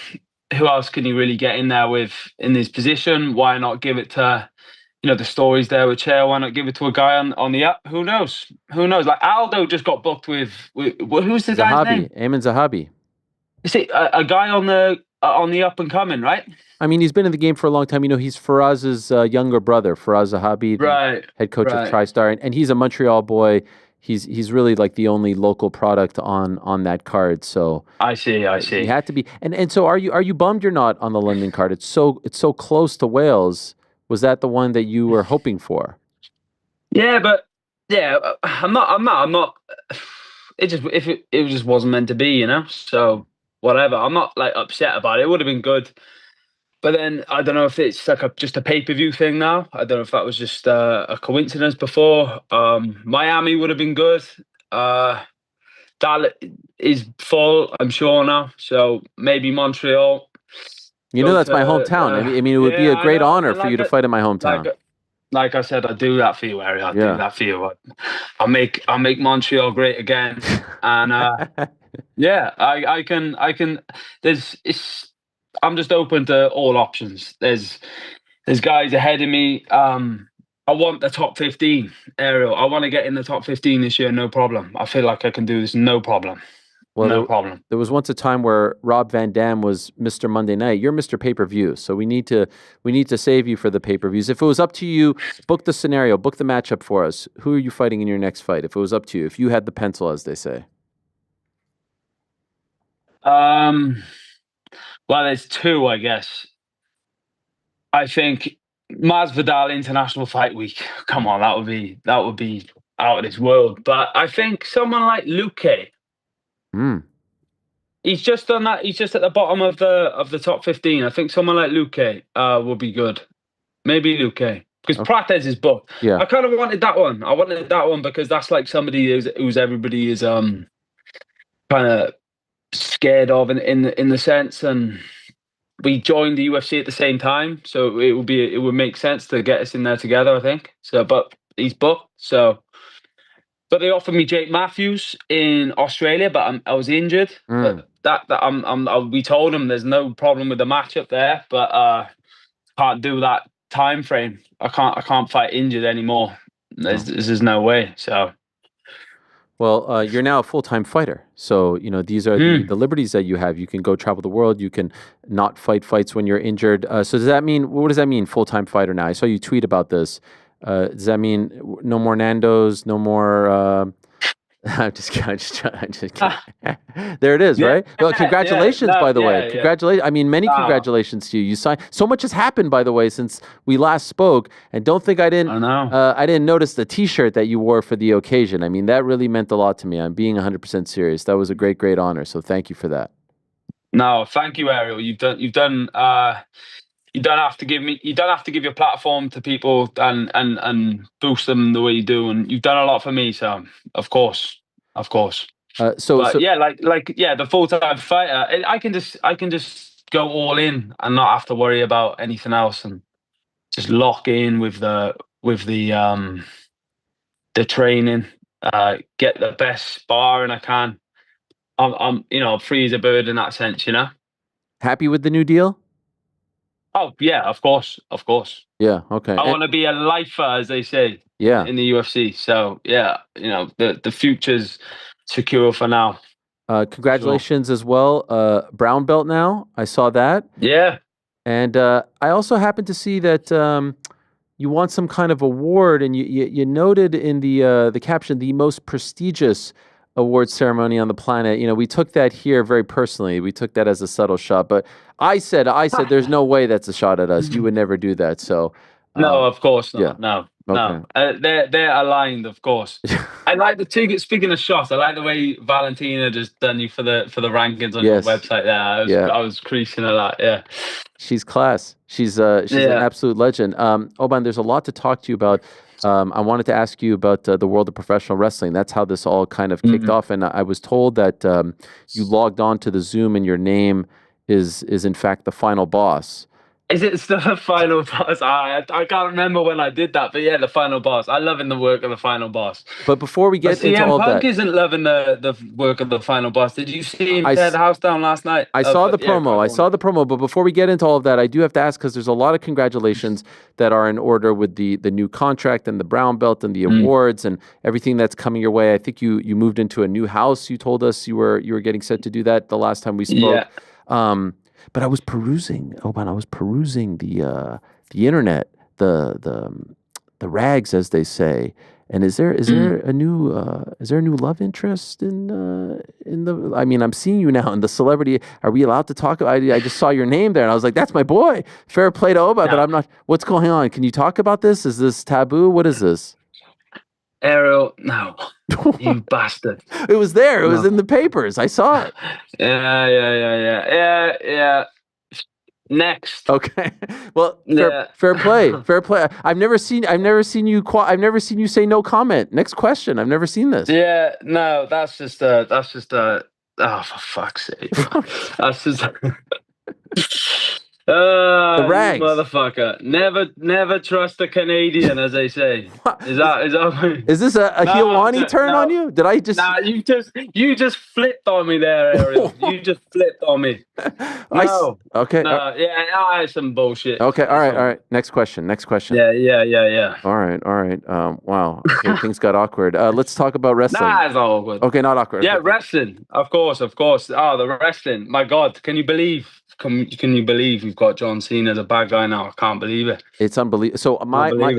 who else can you really get in there with in this position? Why not give it to? The stories there with Chael. Why not give it to a guy on the up? Who knows? Like Aldo just got booked with who's the guy's name? Ayman Zahabi. Is it a guy on the up and coming, right? I mean, he's been in the game for a long time. He's Faraz's younger brother, Faraz Zahabi, right? Head coach of TriStar, and he's a Montreal boy. He's really like the only local product on that card. So I see. He had to be. And so are you bummed you're not on the London card? It's so close to Wales. Was that the one that you were hoping for? Yeah, but I'm not. It just wasn't meant to be, So whatever. I'm not like upset about it. It would have been good, but then I don't know if it's like just a pay-per-view thing now. I don't know if that was just a coincidence before. Miami would have been good. That is full, I'm sure now. So maybe Montreal. That's my hometown. I mean, it would be a great honor for you to fight in my hometown. Like I said, I'll do that for you, Ariel. I'll do that for you. I'll make Montreal great again. And I can. I'm just open to all options. There's guys ahead of me. I want the top 15, Ariel. I want to get in the top 15 this year, no problem. I feel like I can do this, no problem. Well, no problem. There was once a time where Rob Van Dam was Mr. Monday Night. You're Mr. Pay-Per-View, so we need to save you for the pay-per-views. If it was up to you, book the scenario, book the matchup for us. Who are you fighting in your next fight? If it was up to you, if you had the pencil, as they say. Well, there's two, I guess. I think Masvidal International Fight Week. Come on, that would be out of this world. But I think someone like Luque. He's just done that. He's just at the bottom of the top 15. I think someone like Luque would be good. Maybe Luque, because Prates is booked. Yeah. I kind of wanted that one. I wanted that one because that's like somebody who's everybody is kind of scared of in the sense, and we joined the UFC at the same time, so it would make sense to get us in there together, I think. So, but he's booked, so. But they offered me Jake Matthews in Australia, but I was injured. But we told him there's no problem with the matchup there, but can't do that time frame. I can't fight injured anymore. There's no way. So. Well, you're now a full-time fighter. So, these are the liberties that you have. You can go travel the world. You can not fight fights when you're injured. So what does that mean, full-time fighter now? I saw you tweet about this. Does that mean no more Nando's, no more... I'm just kidding. There it is, right? Well, congratulations, by the way. Congratulations. I mean, many congratulations to you. You signed. So much has happened, by the way, since we last spoke. And don't think I didn't. I didn't notice the T-shirt that you wore for the occasion. I mean, that really meant a lot to me. I'm being 100% serious. That was a great, great honor. So thank you for that. No, thank you, Ariel. You've done. You don't have to give your platform to people and boost them the way you do, and you've done a lot for me. So of course. The full-time fighter, I can just go all in and not have to worry about anything else, and just lock in with the training, get the best sparring I can. I'm free as a bird in that sense. Happy with the new deal? Oh yeah, of course. Yeah, okay. I want to be a lifer, as they say. Yeah. In the UFC. So yeah, the future's secure for now. Congratulations as well. Brown belt now. I saw that. Yeah. And I also happened to see that you won some kind of award, and you noted in the caption the most prestigious award ceremony on the planet. We took that here very personally. We took that as a subtle shot, but I said, there's no way that's a shot at us. You would never do that. So no, of course not. Yeah. No. Okay. No, they're aligned, of course. I like speaking of shots, I like the way Valentina just done you for the rankings on your website there. I was creasing a lot. Yeah. She's class. She's an absolute legend. Oban, there's a lot to talk to you about. I wanted to ask you about the world of professional wrestling. That's how this all kind of kicked off. And I was told that you logged on to the Zoom and your name is in fact the final boss. Is it still the final boss? I can't remember when I did that, but yeah, the final boss. I loving the work of the final boss. But before we get into all Punk that, isn't loving the work of the final boss. Did you see him tear the house down last night? I saw the promo. But before we get into all of that, I do have to ask, because there's a lot of congratulations that are in order with the new contract and the brown belt and the awards and everything that's coming your way. I think you moved into a new house. You told us you were getting set to do that the last time we spoke. Yeah. But I was perusing, Oban. I was perusing the internet, the rags, as they say. And is there a new love interest in the? I mean, I'm seeing you now in the celebrity. Are we allowed to talk? I just saw your name there, and I was like, that's my boy. Fair play to Oban, but I'm not. What's going on? Can you talk about this? Is this taboo? What is this? Ariel, no, you bastard. It was there. It was in the papers. I saw it. Yeah. Next. Okay. Well, fair play. Fair play. I've never seen you say no comment. Next question. I've never seen this. Yeah, no, that's just oh, for fuck's sake. That's just the rags. Motherfucker. Never trust a Canadian, as they say. Is this a Helwani turn on you? Did I just? Nah, you just flipped on me there, Ariel. You just flipped on me. No. Okay. No, some bullshit. Okay. All right. Next question. Yeah. All right. Wow. Okay, things got awkward. Let's talk about wrestling. Nah, it's not awkward. Okay, not awkward. Yeah, okay. Wrestling. Of course. Oh, the wrestling. My God, can you believe? Can you believe we've got John Cena as a bad guy now? I can't believe it. It's unbelievable. So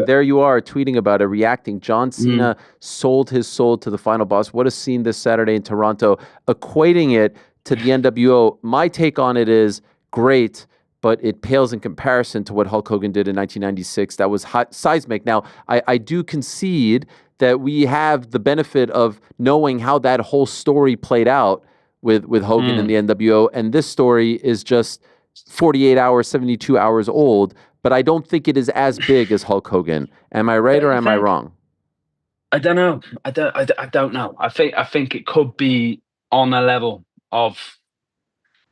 there you are tweeting about it, reacting. John Cena sold his soul to the final boss. What a scene this Saturday in Toronto, equating it to the NWO. My take on it is great, but it pales in comparison to what Hulk Hogan did in 1996. That was seismic. Now, I do concede that we have the benefit of knowing how that whole story played out with Hogan and the NWO, and this story is just 48 hours, 72 hours old, but I don't think it is as big as Hulk Hogan. Am I right or am I wrong? I don't know. I don't know. I think it could be on a level of,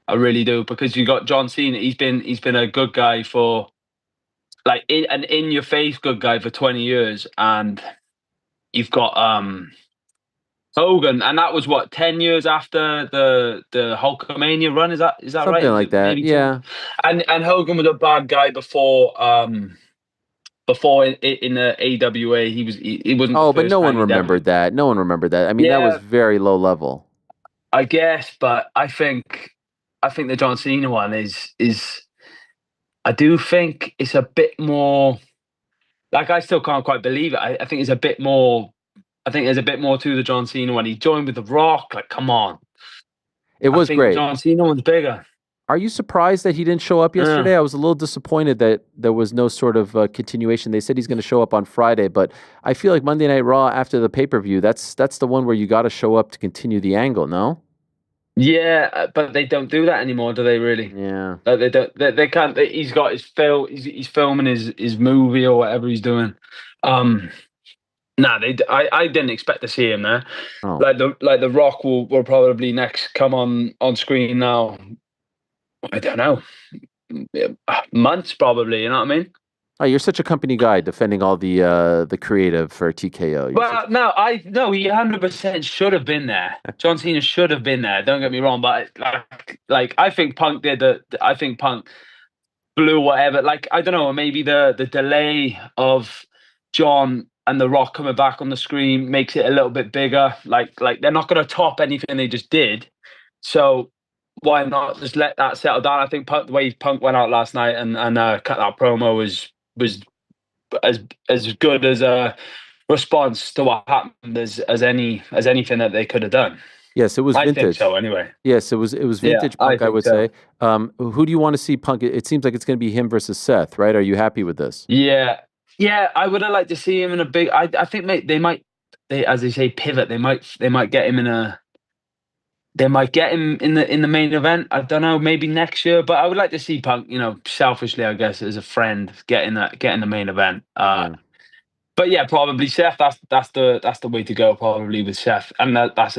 I really do, because you got John Cena. He's been a good guy for, like, an in your face good guy for 20 years, and you've got Hogan, and that was what, 10 years after the Hulkamania run. Is that Something right? Something like that. Maybe yeah. And Hogan was a bad guy before before in the AWA, he wasn't. Oh, the but first no time one he'd ever- remembered that. No one remembered that. I mean, that was Yeah. very low level. I guess, but I think the John Cena one is. I do think it's a bit more. Like, I still can't quite believe it. I think it's a bit more. I think there's a bit more to the John Cena one. He joined with The Rock. Like, come on. It was I think great. The John Cena one's bigger. Are you surprised that he didn't show up yesterday? I was a little disappointed that there was no sort of continuation. They said he's going to show up on Friday, but I feel like Monday Night Raw after the pay-per-view, that's the one where you got to show up to continue the angle, no? Yeah, but they don't do that anymore, do they? Really? Yeah. Like, they don't. They can't. He's got his film. He's filming his movie or whatever he's doing. Nah, I didn't expect to see him there. Oh. Like the Rock will probably next come on screen now. I don't know, months probably. You know what I mean? Oh, you're such a company guy defending all the creative for TKO. Well, no, he 100% should have been there. John Cena should have been there. Don't get me wrong, but like I think Punk did I think Punk blew whatever. Like, I don't know, maybe the delay of John and The Rock coming back on the screen makes it a little bit bigger. Like they're not going to top anything they just did. So why not just let that settle down? I think the way Punk went out last night and cut that promo was as good as a response to what happened as anything that they could have done. Yes, it was vintage. I think so, anyway. Yes, it was vintage Punk, I would say. Who do you want to see Punk? It seems like it's going to be him versus Seth, right? Are you happy with this? Yeah, I would have liked to see him in a big. I think they might, as they say, pivot. They might get him in a. They might get him in the main event. I don't know, maybe next year. But I would like to see Punk, selfishly, I guess, as a friend, get in the main event. But yeah, probably Seth. That's the way to go. Probably with Seth, and that's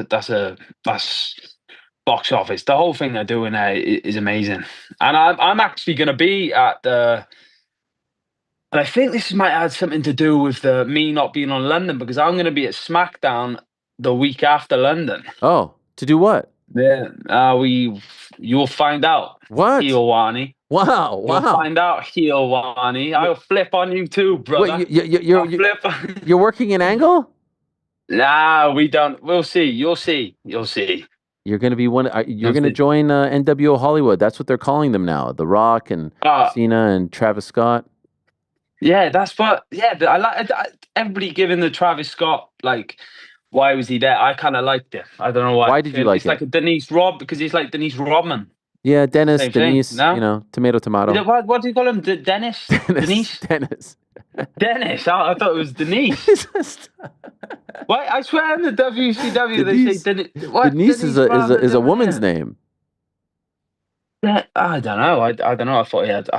box office. The whole thing they're doing there is amazing. And I'm actually going to be at the. And I think this might have something to do with me not being on London, because I'm going to be at SmackDown the week after London. Oh. To do what? Yeah, you'll find out. What? Helwani. Wow. You'll find out, Helwani. I'll flip on you too, brother. Wait, you're working an angle? Nah, we don't. We'll see. You'll see. You're going to be one. You're going to join NWO Hollywood. That's what they're calling them now. The Rock and Cena and Travis Scott. Yeah, that's what. Yeah, I like everybody giving the Travis Scott like. Why was he there? I kind of liked it. I don't know why. Why did you like it? It's like a Denise because he's like Denise Rodman. Yeah, Dennis, Same Denise, thing, no? tomato. What do you call him? Dennis? Denise? Dennis. I thought it was Denise. Why? I swear in the WCW they say Dennis. Denise is a woman's name. I don't know. I don't know. I thought he had.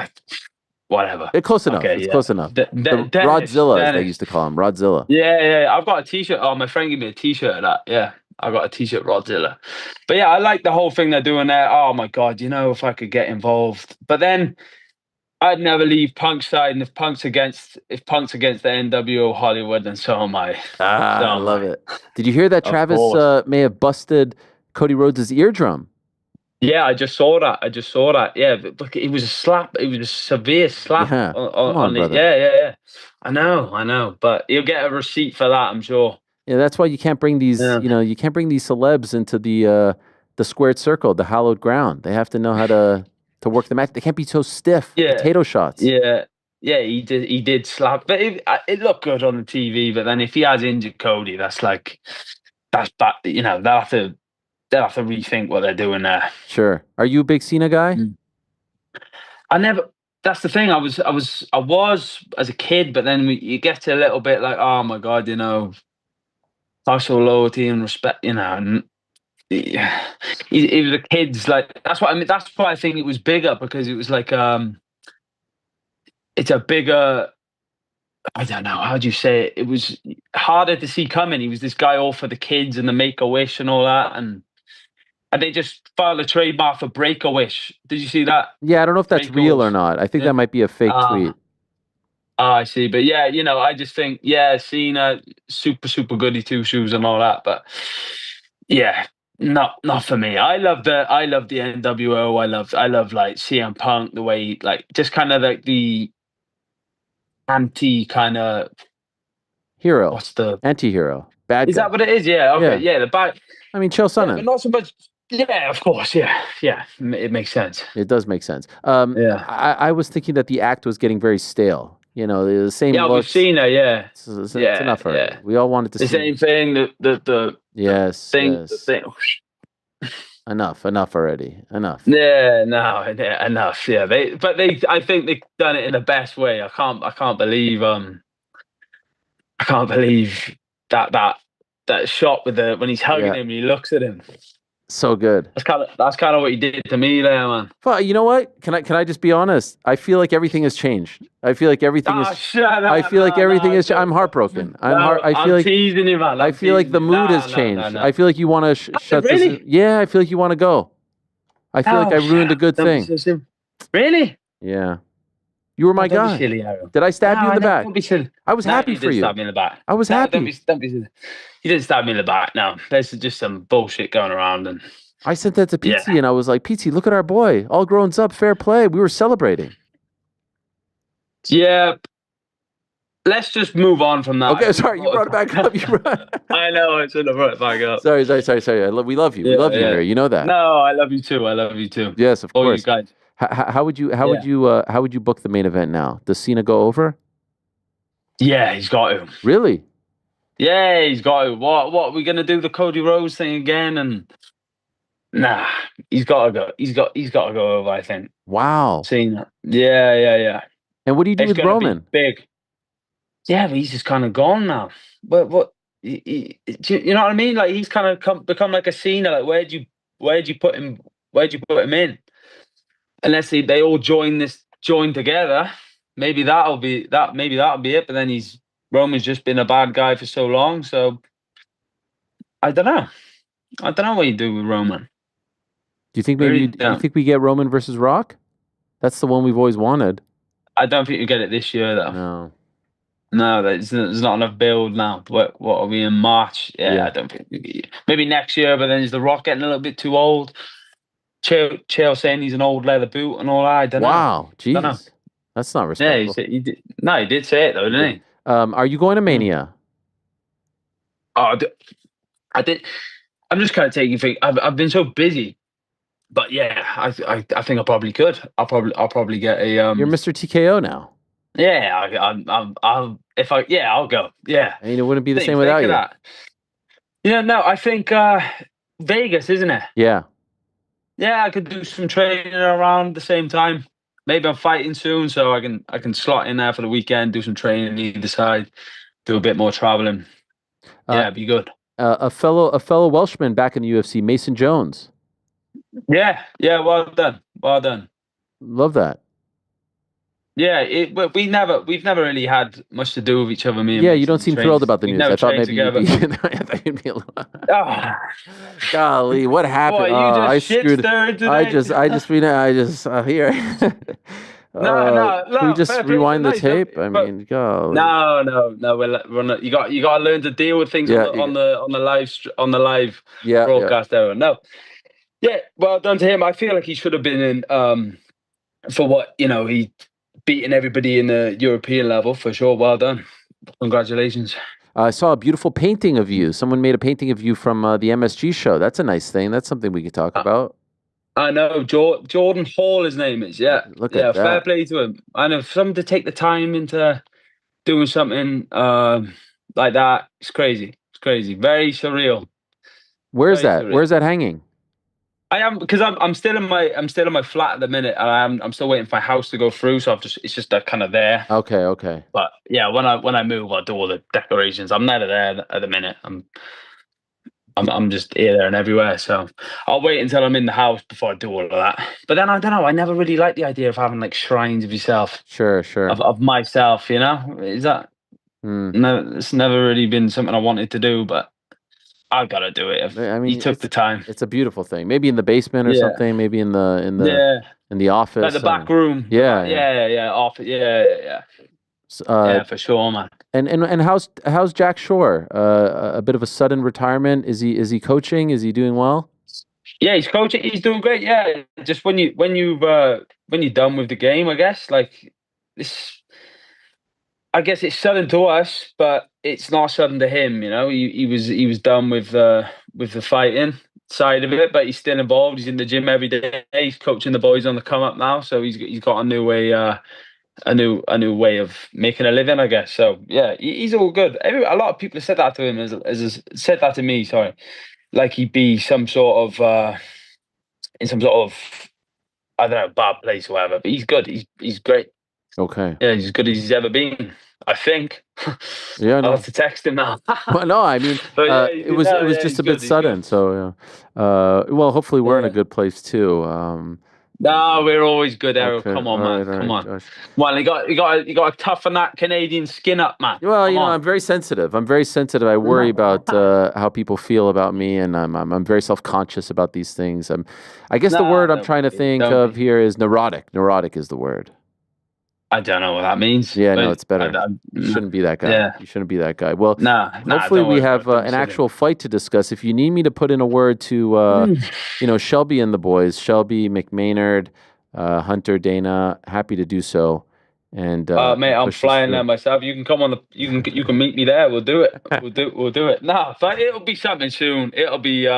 Whatever. Close enough. Okay, close enough. Rodzilla, as they used to call him. Rodzilla. Yeah. I've got a T-shirt. Oh, my friend gave me a T-shirt of that. Yeah, I got a T-shirt, Rodzilla. But yeah, I like the whole thing they're doing there. Oh my God, if I could get involved. But then I'd never leave Punk's side, and if Punk's against the NWO Hollywood, then so am I. I love it. Did you hear that Travis may have busted Cody Rhodes' eardrum? Yeah, I just saw that. Yeah, but it was a slap. It was a severe slap. Yeah. on it. Yeah. I know. But you'll get a receipt for that, I'm sure. Yeah, that's why you can't bring these. You can't bring these celebs into the squared circle, the hallowed ground. They have to know how to work the match. They can't be so stiff. Yeah. Potato shots. Yeah. He did slap, but it looked good on the TV. But then if he has injured Cody, that's bad. They'll have to rethink what they're doing there. Sure. Are you a big Cena guy? That's the thing. I was as a kid, but then you get to a little bit like, oh my God, partial loyalty and respect, and it was the kids. Like, that's what I mean. That's why I think it was bigger, because it was like, it's a bigger. I don't know, how do you say it? It was harder to see coming. He was this guy all for the kids and the Make-A-Wish and all that, and they just filed a trademark for Break-A-Wish. Did you see that? Yeah, I don't know if that's real or not. I think that might be a fake tweet. I see. But yeah, I just think, Cena, super goody two shoes and all that. But yeah, not for me. I love the NWO. I love like CM Punk, the way like just kind of like the anti kind of Hero. what's the Anti-hero. Bad is guy. that what it is? Yeah, okay, yeah, the bad. I mean, Chael Yeah, but Sonnen. not so much. Yeah, of course. Yeah, it makes sense. It does make sense. Yeah. I was thinking that the act was getting very stale. You know, the same Yeah, looks. we've seen her. Yeah, It's yeah, enough already. yeah. We all wanted to The see same thing. The Yes, thing. yes. The thing. Enough already. Enough. Yeah, no, yeah, enough. Yeah, I think they've done it in the best way. I can't believe that shot with when he's hugging him and he looks at him. So good. That's kind of what he did to me there, man. Well, you know what? Can I just be honest? I feel like everything has changed. I feel like everything is. Shut up. I feel like everything is. I'm heartbroken. I feel like teasing you, man. I feel like the mood has changed. I feel like you want to shut really? this. Yeah, I feel like you want to go. I feel like I ruined a good thing. Really? Yeah. You were my Don't be guy. silly, Ariel. Did I stab you in the back? Don't be silly. I was happy for you. Stab me in the back. I was happy. Don't be silly. You didn't stab me in the back. No, there's just some bullshit going around. And I sent that to Pete and I was like, Pete, look at our boy. All grown up, fair play. We were celebrating. Yeah. Let's just move on from that. Okay, sorry. You brought it back up. I know. I should have brought it back up. Sorry. We love you. We love you here. You know that. No, I love you too. Yes, of course. You guys. How would you book the main event now? Does Cena go over? Yeah, he's got to. Really? Yeah, he's got to. What are we gonna do the Cody Rhodes thing again? And nah, he's got to go. He's got to go over. I think. Wow. Cena. Yeah. And what do you do with Roman? Big. Yeah, but he's just kind of gone now. But what? You know what I mean? Like he's kind of become like a Cena. Like where'd you put him? Where'd you put him in? Unless they all join together, maybe that'll be it. But then Roman's just been a bad guy for so long. So I don't know. What you do with Roman. Do you think maybe do you think we get Roman versus Rock? That's the one we've always wanted. I don't think you get it this year though. No, there's not enough build now. What are we in March? Yeah. I don't think maybe next year. But then is the Rock getting a little bit too old? Chael saying he's an old leather boot and all that. I don't know. Wow, jeez, that's not respectful. Yeah, he did say it though, didn't he? Are you going to Mania? Oh, I did. I'm just kind of taking things. I've been so busy, but yeah, I think I probably could. I'll probably get a. You're Mr. TKO now. Yeah, I'll go. Yeah, I mean, it wouldn't be the same without you. That. No, I think Vegas, isn't it? Yeah. Yeah, I could do some training around the same time. Maybe I'm fighting soon, so I can slot in there for the weekend, do some training either side, do a bit more traveling. Yeah, it'd be good. A fellow Welshman back in the UFC, Mason Jones. Yeah, well done. Love that. Yeah, we've never really had much to do with each other. Me and you don't seem thrilled about the news. I thought maybe you'd be a little. Golly, what happened? I screwed. Here. No. Can we just rewind the tape? I mean, golly. No. We're not, you got to learn to deal with things on the live broadcast era. No. Yeah, well done to him. I feel like he should have been in for what he. Beating everybody in the European level for sure. Well done. Congratulations. I saw a beautiful painting of you. Someone made a painting of you from the MSG show. That's a nice thing. That's something we could talk about. I know. Jordan Hall, his name is. Yeah. Look at that. Fair play to him. I know someone to take the time into doing something like that. It's crazy. Very surreal. Where's that? Surreal. Where's that hanging? I am because I'm still in my flat at the minute, and I'm still waiting for my house to go through. So it's just kind of there. Okay. But yeah, when I move, I'll do all the decorations. I'm never there at the minute. I'm just here, there, and everywhere. So I'll wait until I'm in the house before I do all of that. But then I don't know. I never really liked the idea of having like shrines of yourself. Sure. Of myself, is that? No, it's never really been something I wanted to do, but. I've got to do it. I mean, you took the time. It's a beauuful thing. Maybe in the basement or something. Maybe in the office. Like the back room. Yeah. Office. Yeah. Yeah, for sure, man. And how's Jack Shore? A bit of a sudden retirement. Is he coaching? Is he doing well? Yeah, he's coaching. He's doing great. Yeah, just when you're done with the game, I guess. Like this. I guess it's sudden to us, but it's not sudden to him. You know, he was done with the fighting side of it, but he's still involved. He's in the gym every day. He's coaching the boys on the come up now, so he's got a new way. A new way of making a living, I guess. So yeah, he's all good. A lot of people have said that to him, as said that to me. Sorry, like he'd be some sort of in some sort of, I don't know, bad place or whatever. But he's good. He's great. Okay. Yeah, he's as good as he's ever been, I think. Yeah, no. I'll have to text him now. Well, no, I mean, it was just a bit sudden. So, well, hopefully we're in a good place too. No, we're always good, Ariel. Okay. Come on, All man. right, Come on. Josh. Well, you got to toughen that Canadian skin up, man. Well, Come on. I'm very sensitive. I worry about how people feel about me, and I'm very self-conscious about these things. I guess the word I'm trying to think of here is neurotic. Neurotic is the word. I don't know what that means. Yeah, no, it's better. You shouldn't be that guy. Yeah. You shouldn't be that guy. Well, hopefully don't we worry have about it. an actual fight to discuss. If you need me to put in a word to, Shelby and the boys, Shelby, McMaynard, Hunter, Dana, happy to do so. And mate, I'm flying there myself. You can come on you can meet me there. We'll do it. We'll do it. No, but it'll be something soon. It'll be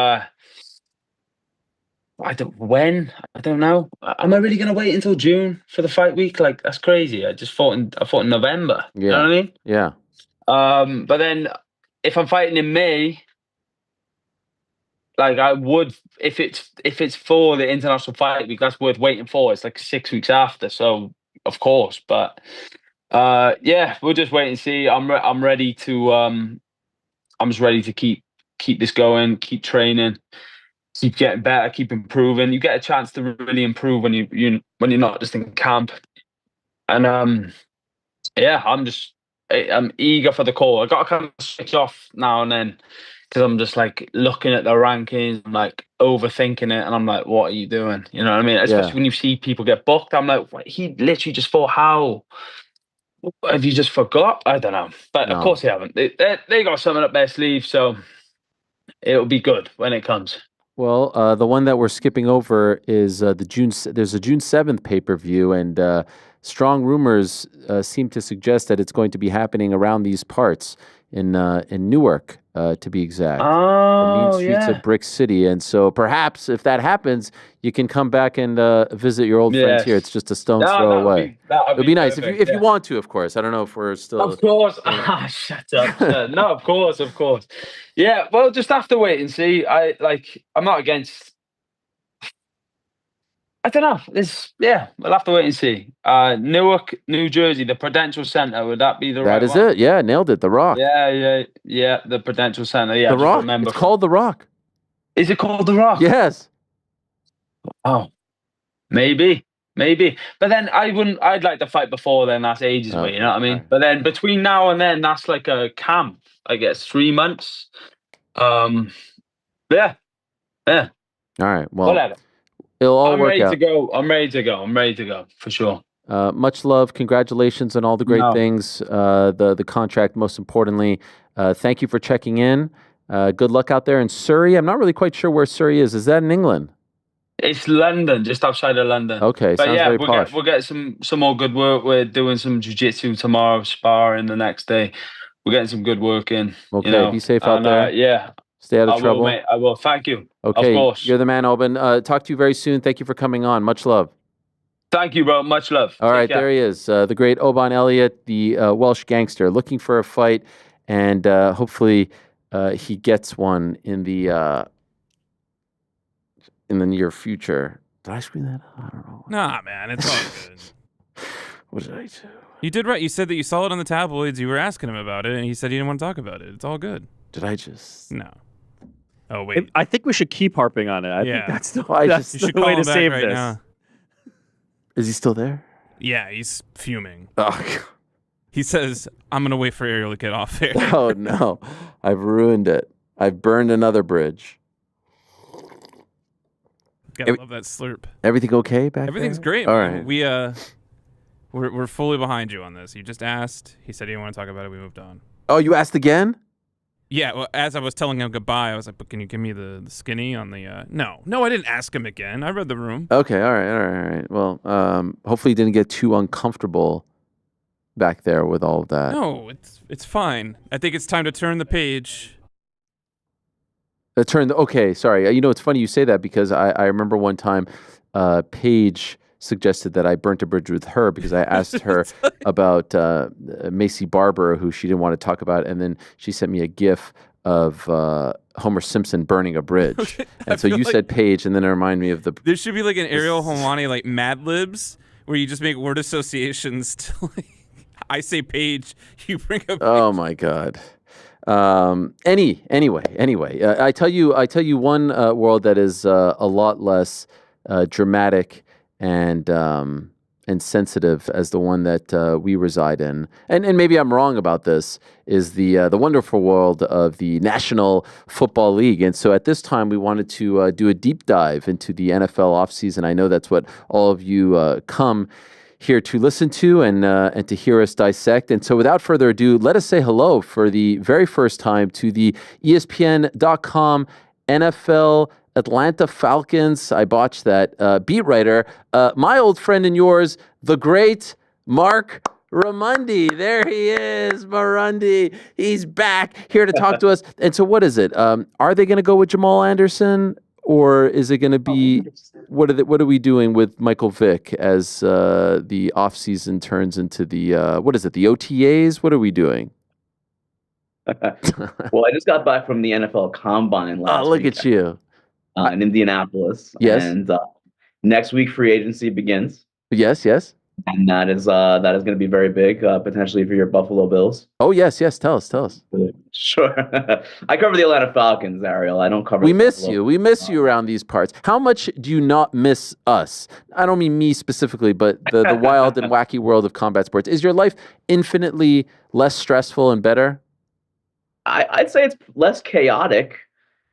I don't know. Am I really gonna wait until June for the fight week? Like, that's crazy. I fought in November. Yeah. You know what I mean? Yeah. But then if I'm fighting in May, like I would, if it's for the international fight week, that's worth waiting for. It's like 6 weeks after, so of course. But yeah, we'll just wait and see. I'm ready to I'm just ready to keep this going, keep training, keep getting better, keep improving. You get a chance to really improve when you're not just in camp. And yeah, I'm eager for the call. I got to kind of switch off now and then, because I'm just like looking at the rankings, I'm like overthinking it, and I'm like, what are you doing? You know what I mean? Especially when you see people get booked, I'm like, what? He literally just fought. How have you just forgot? I don't know, but of course they haven't. They got something up their sleeve, so it'll be good when it comes. Well, the one that we're skipping over is there's a June 7th pay-per-view, and strong rumors seem to suggest that it's going to be happening around these parts in Newark, to be exact. The mean streets of Brick City. And so perhaps if that happens, you can come back and visit your old friends here. It's just a stone's throw away. It'd be nice if you want to, of course. I don't know if we're still. Of course. Shut up. No, of course. Yeah, well, just have to wait and see. I'm not against. I don't know. We'll have to wait and see. Newark, New Jersey, the Prudential Center. Would that be the right one? That is it. Yeah, nailed it. The Rock. Yeah. The Prudential Center. Yeah, The Rock. It's called The Rock. Is it called The Rock? Yes. Oh, maybe. But then I'd like to fight before then. That's ages away. You know what I mean? Right. But then between now and then, that's like a camp. I guess 3 months. Yeah. All right. Well, whatever. It'll all work out. I'm ready to go for sure. Much love. Congratulations on all the great things. The contract, most importantly. Thank you for checking in. Good luck out there in Surrey. I'm not really quite sure where Surrey is. Is that in England? It's London, just outside of London. Okay, but sounds very posh. We'll get some more good work. We're doing some jiu-jitsu tomorrow, sparring the next day. We're getting some good work in. Okay, be safe out there. Yeah. Stay out of trouble. Mate, I will. Thank you. Okay, of course. You're the man, Oban. Talk to you very soon. Thank you for coming on. Much love. Thank you, bro. Much love. All right, there he is. The great Oban Elliott, the Welsh gangster, looking for a fight, and hopefully he gets one in the near future. Did I screen that? I don't know. Nah, man, it's all good. What did I do? You did right. You said that you saw it on the tabloids. You were asking him about it, and he said he didn't want to talk about it. It's all good. Did I just? No. Oh, wait. I think we should keep harping on it. I think that's the, you should the way call to him back save right this. now. Is he still there? Yeah, he's fuming. Oh, God. He says, I'm going to wait for Ariel to get off here. Oh, no. I've ruined it. I've burned another bridge. Gotta love that slurp. Everything okay back Everything's there? great. All man. right. We're fully behind you on this. You just asked. He said he didn't want to talk about it. We moved on. Oh, you asked again? Yeah, well, as I was telling him goodbye, I was like, but can you give me the skinny on the... No, I didn't ask him again. I read the room. Okay, all right. Well, hopefully you didn't get too uncomfortable back there with all of that. No, it's fine. I think it's time to turn the page. Okay, sorry. It's funny you say that because I remember one time Paige suggested that I burnt a bridge with her because I asked her about Macy Barber, who she didn't want to talk about, and then she sent me a GIF of Homer Simpson burning a bridge. Okay, and so you said Paige, and then it reminded me of the... There should be like an Ariel Helwani like Mad Libs where you just make word associations to like, I say Paige, you bring up Paige. Oh my God. Anyway, I tell you one world that is a lot less dramatic and sensitive as the one that we reside in, and maybe I'm wrong about this, is the wonderful world of the National Football League. And so at this time, we wanted to do a deep dive into the NFL offseason. I know that's what all of you come here to listen to and to hear us dissect. And so without further ado, let us say hello for the very first time to the ESPN.com NFL Atlanta Falcons, I botched that, beat writer, my old friend and yours, the great Marc Raimondi. There he is, Marundi. He's back here to talk to us. And so what is it? Are they going to go with Jamal Anderson? Or is it going to be, what are we doing with Michael Vick as the offseason turns into the, what is it, the OTAs? What are we doing? Well, I just got back from the NFL Combine last week. Look at you. In Indianapolis. Yes. And next week, free agency begins. Yes. And that is going to be very big, potentially for your Buffalo Bills. Oh, yes. Tell us. Sure. I cover the Atlanta Falcons, Ariel. I don't cover We miss you. We miss you around these parts. How much do you not miss us? I don't mean me specifically, but the wild and wacky world of combat sports. Is your life infinitely less stressful and better? I'd say it's less chaotic.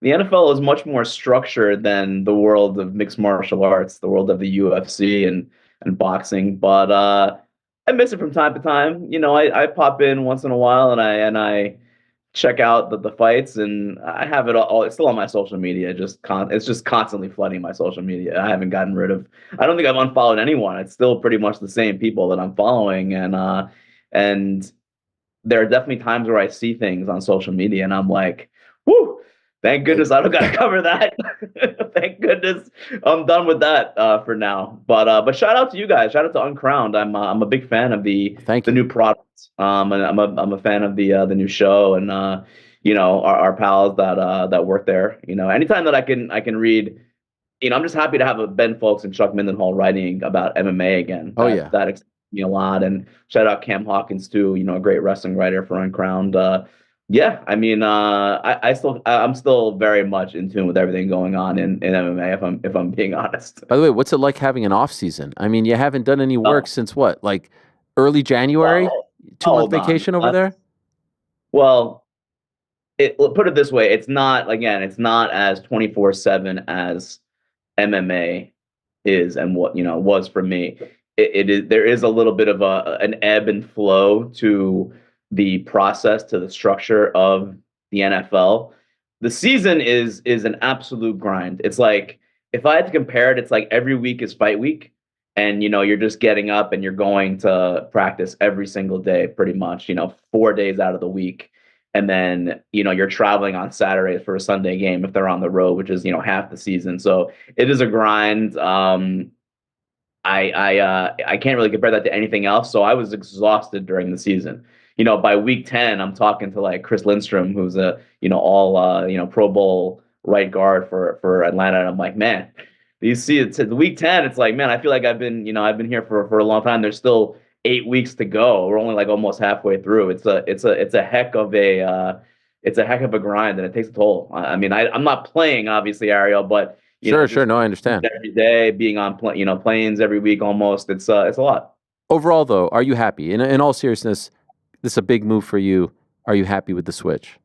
The NFL is much more structured than the world of mixed martial arts, the world of the UFC and boxing. But I miss it from time to time. I pop in once in a while and I check out the fights, and I have it all. It's still on my social media. It's just constantly flooding my social media. I haven't gotten rid of. I don't think I've unfollowed anyone. It's still pretty much the same people that I'm following, and there are definitely times where I see things on social media and I'm like, whoo, thank goodness I don't got to cover that. Thank goodness I'm done with that for now. But shout out to you guys. Shout out to Uncrowned. I'm a big fan of the new product. And I'm a fan of the new show and our pals that work there. Anytime that I can read, I'm just happy to have Ben Folks and Chuck Mindenhall writing about MMA again. That excites me a lot. And shout out Cam Hawkins too. A great wrestling writer for Uncrowned. I'm still very much in tune with everything going on in MMA, if I'm being honest. By the way, what's it like having an off season? I mean, you haven't done any work since what, like early January? 2-month vacation over there? Well, put it this way: it's not as 24/7 as MMA is, and what was for me. It is. There is a little bit of an ebb and flow to the process, to the structure of the NFL. The season is an absolute grind. It's like, if I had to compare it, it's like every week is fight week, and you're just getting up and you're going to practice every single day, pretty much, 4 days out of the week. And then, you're traveling on Saturdays for a Sunday game if they're on the road, which is, half the season. So it is a grind. I can't really compare that to anything else. So I was exhausted during the season. By week 10, I'm talking to like Chris Lindstrom, who's a, all, Pro Bowl right guard for Atlanta. And I'm like, man, you see it's at week 10. It's like, man, I feel like I've been here for a long time. There's still 8 weeks to go. We're only like almost halfway through. It's a heck of a grind, and it takes a toll. I mean, I'm not playing, obviously, Ariel, but sure. No, I understand. Every day, being on planes every week, almost. It's a lot. Overall, though, are you happy? In all seriousness, this is a big move for you. Are you happy with the switch?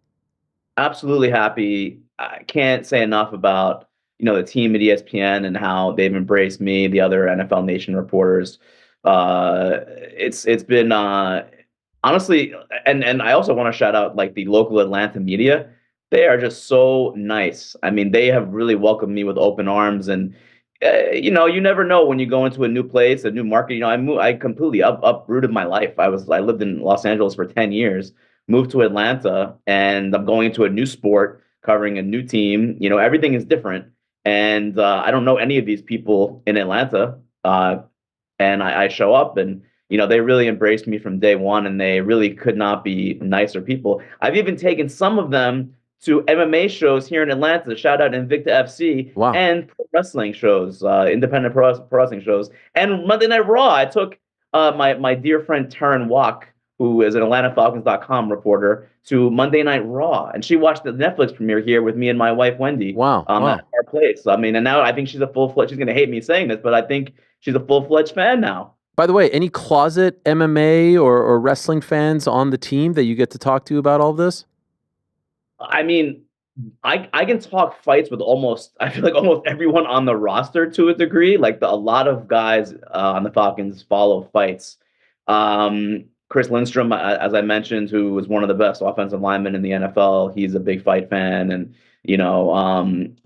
Absolutely happy. I can't say enough about the team at ESPN and how they've embraced me, the other NFL Nation reporters. It's been honestly, and I also want to shout out like the local Atlanta media. They are just so nice. I mean, they have really welcomed me with open arms, and you never know when you go into a new place, a new market. I completely uprooted my life. I lived in Los Angeles for 10 years, moved to Atlanta, and I'm going into a new sport, covering a new team. Everything is different. And I don't know any of these people in Atlanta. And I show up, and they really embraced me from day one, and they really could not be nicer people. I've even taken some of them to MMA shows here in Atlanta. Shout out Invicta FC. Wow. And pro wrestling shows, independent pro wrestling shows, and Monday Night Raw. I took my dear friend Taryn Walk, who is an AtlantaFalcons.com reporter, to Monday Night Raw, and she watched the Netflix premiere here with me and my wife Wendy. Wow. At our place. I mean, and now I think she's a full-fledged. She's gonna hate me saying this, but I think she's a full-fledged fan now. By the way, any closet MMA or wrestling fans on the team that you get to talk to about all of this? I mean, I can talk fights with I feel like almost everyone on the roster to a degree. Like a lot of guys on the Falcons follow fights. Chris Lindstrom, as I mentioned, who was one of the best offensive linemen in the NFL, he's a big fight fan. And,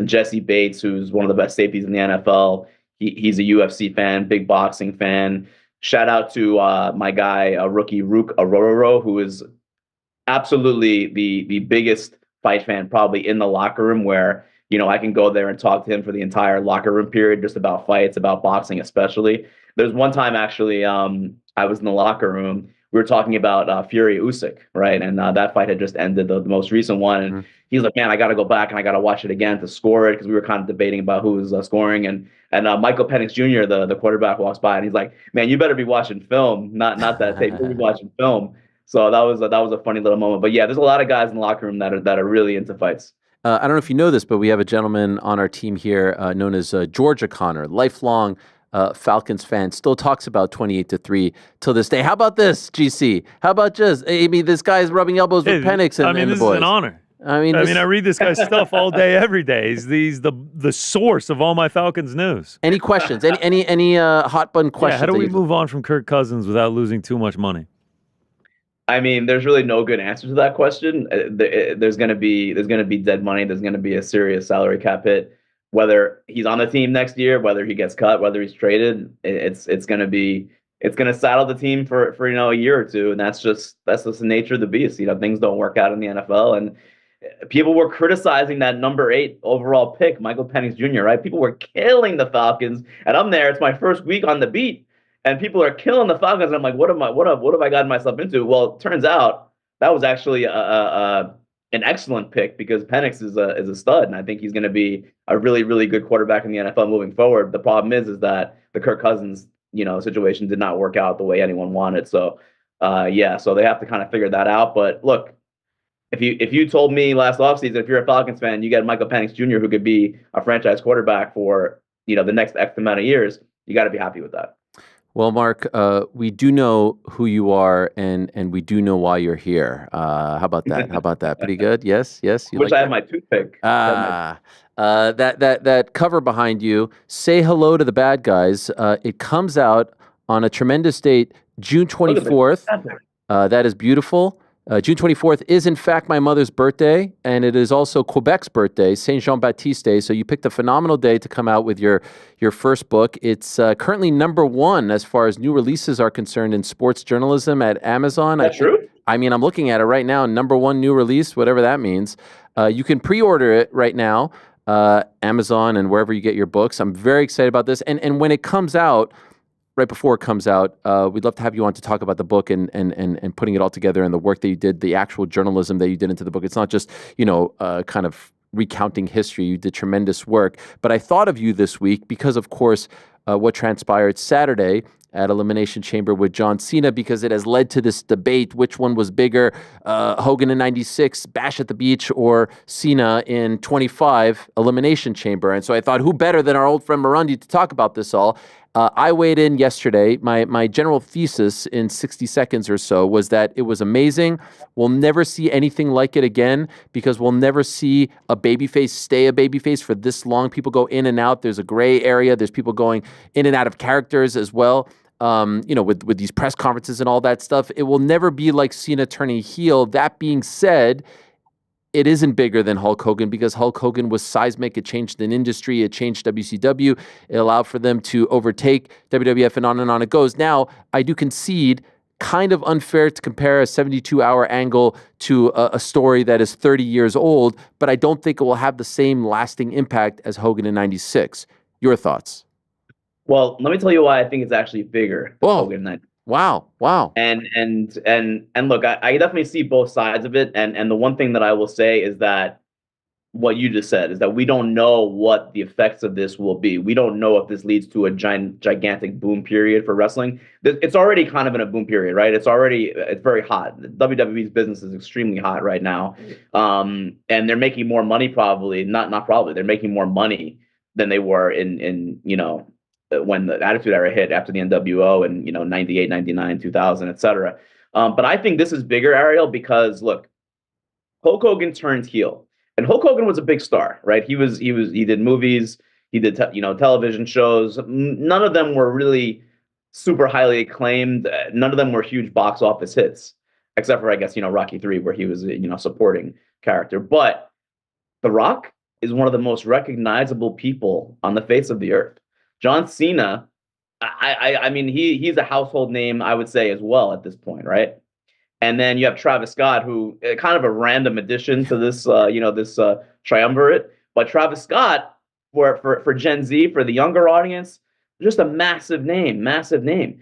Jesse Bates, who's one of the best safeties in the NFL, he's a UFC fan, big boxing fan. Shout out to my guy, rookie Rook Arororo, who is absolutely the biggest fight fan probably in the locker room, where I can go there and talk to him for the entire locker room period, just about fights, about boxing especially. There's one time actually I was in the locker room. We were talking about Fury Usyk, right? And that fight had just ended, the most recent one. And he's like, man, I got to go back and I got to watch it again to score it, because we were kind of debating about who was scoring. And Michael Penix Jr., the quarterback, walks by and he's like, man, you better be watching film, not that tape. You be watching film. So that was a funny little moment. But yeah, there's a lot of guys in the locker room that are really into fights. I don't know if you know this, but we have a gentleman on our team here known as George O'Connor, lifelong Falcons fan, still talks about 28-3 till this day. How about this, GC? How about just, this guy's rubbing elbows with Penix and the boys. This is an honor. I read this guy's stuff all day, every day. He's the source of all my Falcons news. Any questions? Any hot button questions? How do we move on from Kirk Cousins without losing too much money? I mean, there's really no good answer to that question. There's going to be dead money. There's going to be a serious salary cap hit. Whether he's on the team next year, whether he gets cut, whether he's traded, it's going to saddle the team for a year or two, and that's just the nature of the beast. Things don't work out in the NFL, and people were criticizing that number 8 overall pick, Michael Penix Jr. Right? People were killing the Falcons, and I'm there. It's my first week on the beat, and people are killing the Falcons. And I'm like, what have I gotten myself into? Well, it turns out that was actually an excellent pick, because Penix is a stud, and I think he's going to be a really, really good quarterback in the NFL moving forward. The problem is that the Kirk Cousins, situation did not work out the way anyone wanted. So, so they have to kind of figure that out. But look, if you told me last offseason, if you're a Falcons fan, you got Michael Penix Jr., who could be a franchise quarterback for the next X amount of years, you got to be happy with that. Well, Mark, we do know who you are, and we do know why you're here. How about that? How about that? Pretty good. Yes. You Wish I had my toothpick. That cover behind you. Say hello to the bad guys. It comes out on a tremendous date, June 24th. That is beautiful. June 24th is, in fact, my mother's birthday, and it is also Quebec's birthday, Saint Jean-Baptiste Day. So you picked a phenomenal day to come out with your first book. It's currently number 1 as far as new releases are concerned in sports journalism at Amazon. That's true? I'm looking at it right now, number 1 new release, whatever that means. You can pre-order it right now, Amazon and wherever you get your books. I'm very excited about this. And when it comes out, right before it comes out, we'd love to have you on to talk about the book and putting it all together, and the work that you did, the actual journalism that you did into the book. It's not just, kind of recounting history. You did tremendous work. But I thought of you this week because, of course, what transpired Saturday at Elimination Chamber with John Cena, because it has led to this debate, which one was bigger, Hogan in 96, Bash at the Beach, or Cena in 25, Elimination Chamber. And so I thought, who better than our old friend Morandi to talk about this all? I weighed in yesterday. My general thesis in 60 seconds or so was that it was amazing. We'll never see anything like it again, because we'll never see a babyface stay a babyface for this long. People go in and out. There's a gray area. There's people going in and out of characters as well. With these press conferences and all that stuff. It will never be like Cena turning heel. That being said, it isn't bigger than Hulk Hogan because Hulk Hogan was seismic. It changed an industry. It changed WCW. It allowed for them to overtake WWF, and on it goes. Now, I do concede, kind of unfair to compare a 72-hour angle to a story that is 30 years old, but I don't think it will have the same lasting impact as Hogan in 96. Your thoughts? Well, let me tell you why I think it's actually bigger than Hogan in 96. Wow. And look, I definitely see both sides of it. And the one thing that I will say is that what you just said is that we don't know what the effects of this will be. We don't know if this leads to a gigantic boom period for wrestling. It's already kind of in a boom period, right? It's very hot. WWE's business is extremely hot right now. And they're making more money they're making more money than they were in when the Attitude Era hit after the NWO and 98, 99, 2000, etc. But I think this is bigger, Ariel, because look, Hulk Hogan turned heel, and Hulk Hogan was a big star, right? He did movies, he did television shows. None of them were really super highly acclaimed. None of them were huge box office hits, except for I guess Rocky III, where he was supporting character. But The Rock is one of the most recognizable people on the face of the earth. John Cena, I mean, he's a household name, I would say, as well at this point, right? And then you have Travis Scott, who kind of a random addition to this, this triumvirate. But Travis Scott, for Gen Z, for the younger audience, just a massive name.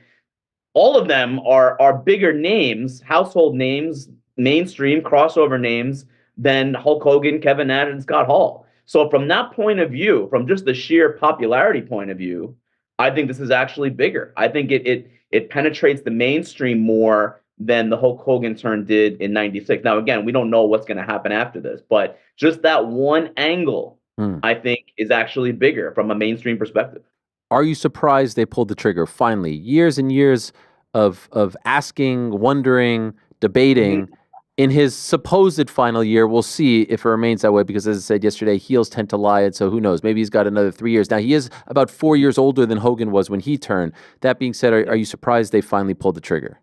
All of them are bigger names, household names, mainstream crossover names than Hulk Hogan, Kevin Nash, and Scott Hall. So from that point of view, from just the sheer popularity point of view, I think this is actually bigger. I think it penetrates the mainstream more than the Hulk Hogan turn did in 96. Now, again, we don't know what's going to happen after this, but just that one angle, I think, is actually bigger from a mainstream perspective. Are you surprised they pulled the trigger finally? Years and years of asking, wondering, debating. In his supposed final year, we'll see if it remains that way because, as I said yesterday, heels tend to lie, and so who knows? Maybe he's got another 3 years. Now, he is about 4 years older than Hogan was when he turned. That being said, are you surprised they finally pulled the trigger?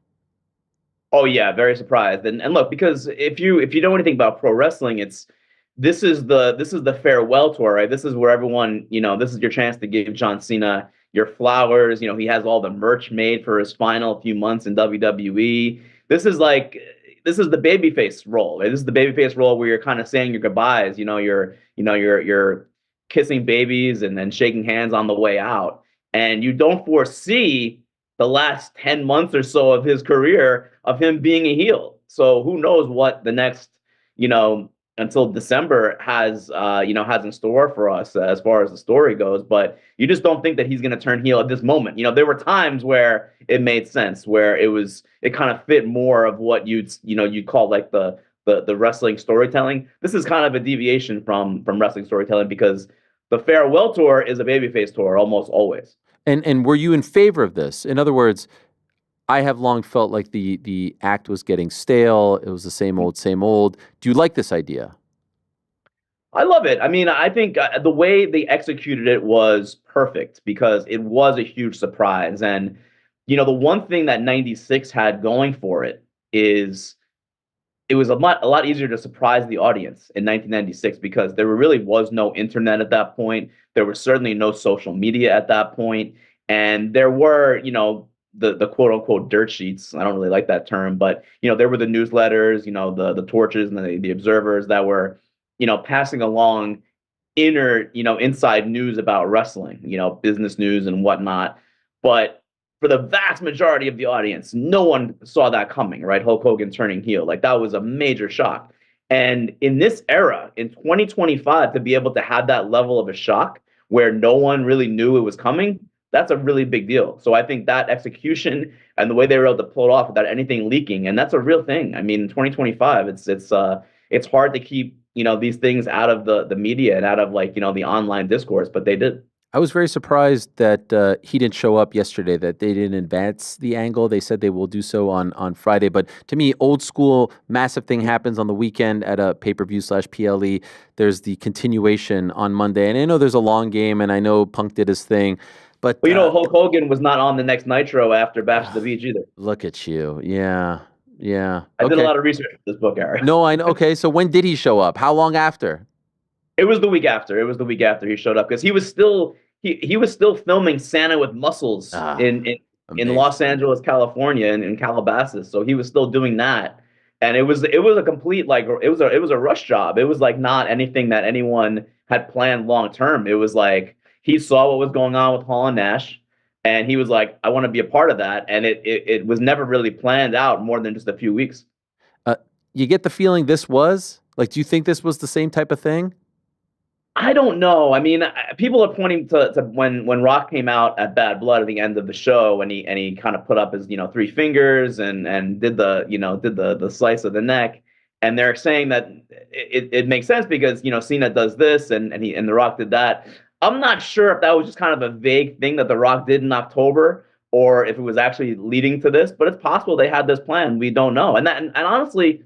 Oh, yeah, very surprised. And look, because if you know anything about pro wrestling, this is the farewell tour, right? This is where everyone, this is your chance to give John Cena your flowers. He has all the merch made for his final few months in WWE. This is the babyface role. This is the babyface role where you're kind of saying your goodbyes. You're kissing babies and then shaking hands on the way out, and you don't foresee the last 10 months or so of his career of him being a heel. So who knows what the next, until December has in store for us as far as the story goes. But you just don't think that he's going to turn heel at this moment. There were times where it made sense, where it kind of fit more of what you'd call like the wrestling storytelling. This is kind of a deviation from wrestling storytelling because the farewell tour is a babyface tour almost always. And were you in favor of this? In other words, I have long felt like the act was getting stale. It was the same old, same old. Do you like this idea? I love it. I mean, I think the way they executed it was perfect because it was a huge surprise. And, the one thing that 96 had going for it is it was a lot easier to surprise the audience in 1996 because there really was no internet at that point. There was certainly no social media at that point. And there were, the quote unquote dirt sheets. I don't really like that term, but there were the newsletters, the torches and the observers that were, passing along inside news about wrestling, business news and whatnot. But for the vast majority of the audience, no one saw that coming, right? Hulk Hogan turning heel. Like that was a major shock. And in this era, in 2025, to be able to have that level of a shock where no one really knew it was coming, that's a really big deal. So I think that execution and the way they were able to pull it off without anything leaking, and that's a real thing. I mean, in 2025, it's hard to keep these things out of the media and out of the online discourse, but they did. I was very surprised that he didn't show up yesterday, that they didn't advance the angle. They said they will do so on Friday. But to me, old school, massive thing happens on the weekend at a pay-per-view/PLE. There's the continuation on Monday. And I know there's a long game, and I know Punk did his thing. But Hulk Hogan was not on the next Nitro after Bash at the Beach either. Look at you. Yeah. Yeah. I did a Okay. lot of research for this book, Ariel. No, I know. Okay, so when did he show up? How long after? It was the week after. It was the week after he showed up because he was still filming Santa with Muscles in Amazing. Los Angeles, California, in Calabasas. So he was still doing that, and it was a complete it was a rush job. It was like not anything that anyone had planned long term. It was like he saw what was going on with Hall and Nash, and he was like, I want to be a part of that. And it was never really planned out more than just a few weeks. You get the feeling this was like, do you think this was the same type of thing? I don't know. I mean, people are pointing to when Rock came out at Bad Blood at the end of the show, and he kind of put up his three fingers and did the slice of the neck, and they're saying that it makes sense because Cena does this and The Rock did that. I'm not sure if that was just kind of a vague thing that The Rock did in October, or if it was actually leading to this. But it's possible they had this plan. We don't know. And honestly,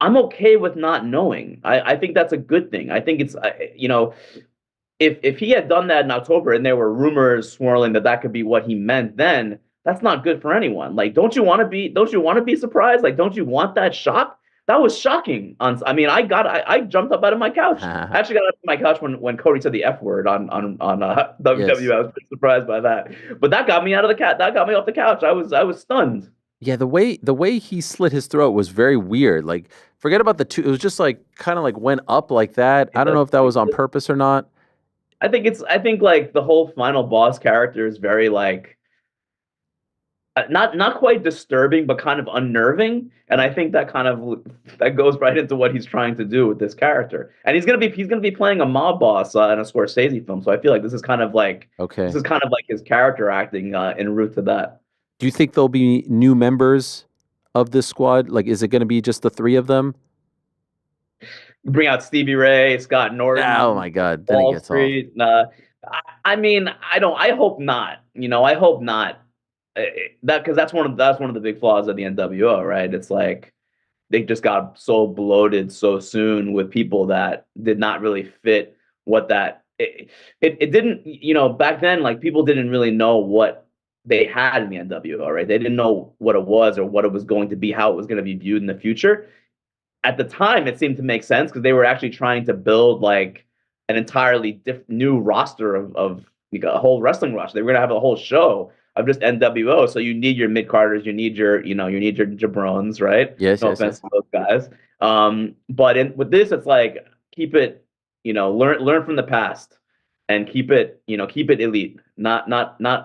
I'm okay with not knowing. I think that's a good thing. I think it's if he had done that in October and there were rumors swirling that could be what he meant, then that's not good for anyone. Like, don't you want to be surprised? Like, don't you want that shock? That was shocking. I jumped up out of my couch. I actually got up from my couch when Cody said the F word on WWE. Yes. I was pretty surprised by that. But that got me out of that got me off the couch. I was stunned. Yeah, the way he slit his throat was very weird. Like, forget about the two. It was just like kind of like went up like that. I don't know if that was on purpose or not. I think like the whole final boss character is very like not quite disturbing, but kind of unnerving. And I think that goes right into what he's trying to do with this character. And he's gonna be playing a mob boss in a Scorsese film. So I feel like this is kind of like his character acting en route to that. Do you think there'll be new members of this squad? Like, is it going to be just the three of them? Bring out Stevie Ray, Scott Norton. Oh my God! Then Wall it gets Street. I mean, I hope not. I hope not. Because that's one of the big flaws of the NWO, right? It's like they just got so bloated so soon with people that did not really fit what that. It didn't. Back then, like people didn't really know what they had in the NWO, right? They didn't know what it was or what it was going to be, how it was going to be viewed in the future. At the time, it seemed to make sense because they were actually trying to build like an entirely new roster of like a whole wrestling roster. They were going to have a whole show of just NWO. So you need your mid-carders, you need your jabrones, right? Yes, no offense to those guys. But with this, it's like keep it, learn from the past. And keep it elite, not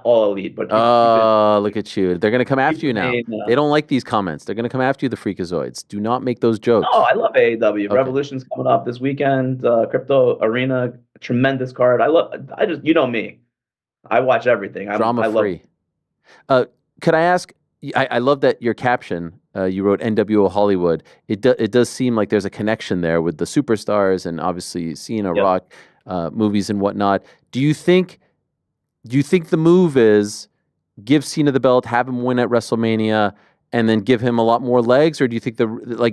all elite, but keep it. Look at you! They're gonna come after you now. They don't like these comments. They're gonna come after you, the Freakazoids. Do not make those jokes. No, I love AEW. Okay. Revolution's coming up this weekend. Crypto Arena, tremendous card. I just me. I watch everything. Drama free. Could I ask? I love that your caption. You wrote NWO Hollywood. It does seem like there's a connection there with the superstars and obviously Cena, Rock. Movies and whatnot. Do you think the move is give Cena the belt, have him win at WrestleMania, and then give him a lot more legs, or do you think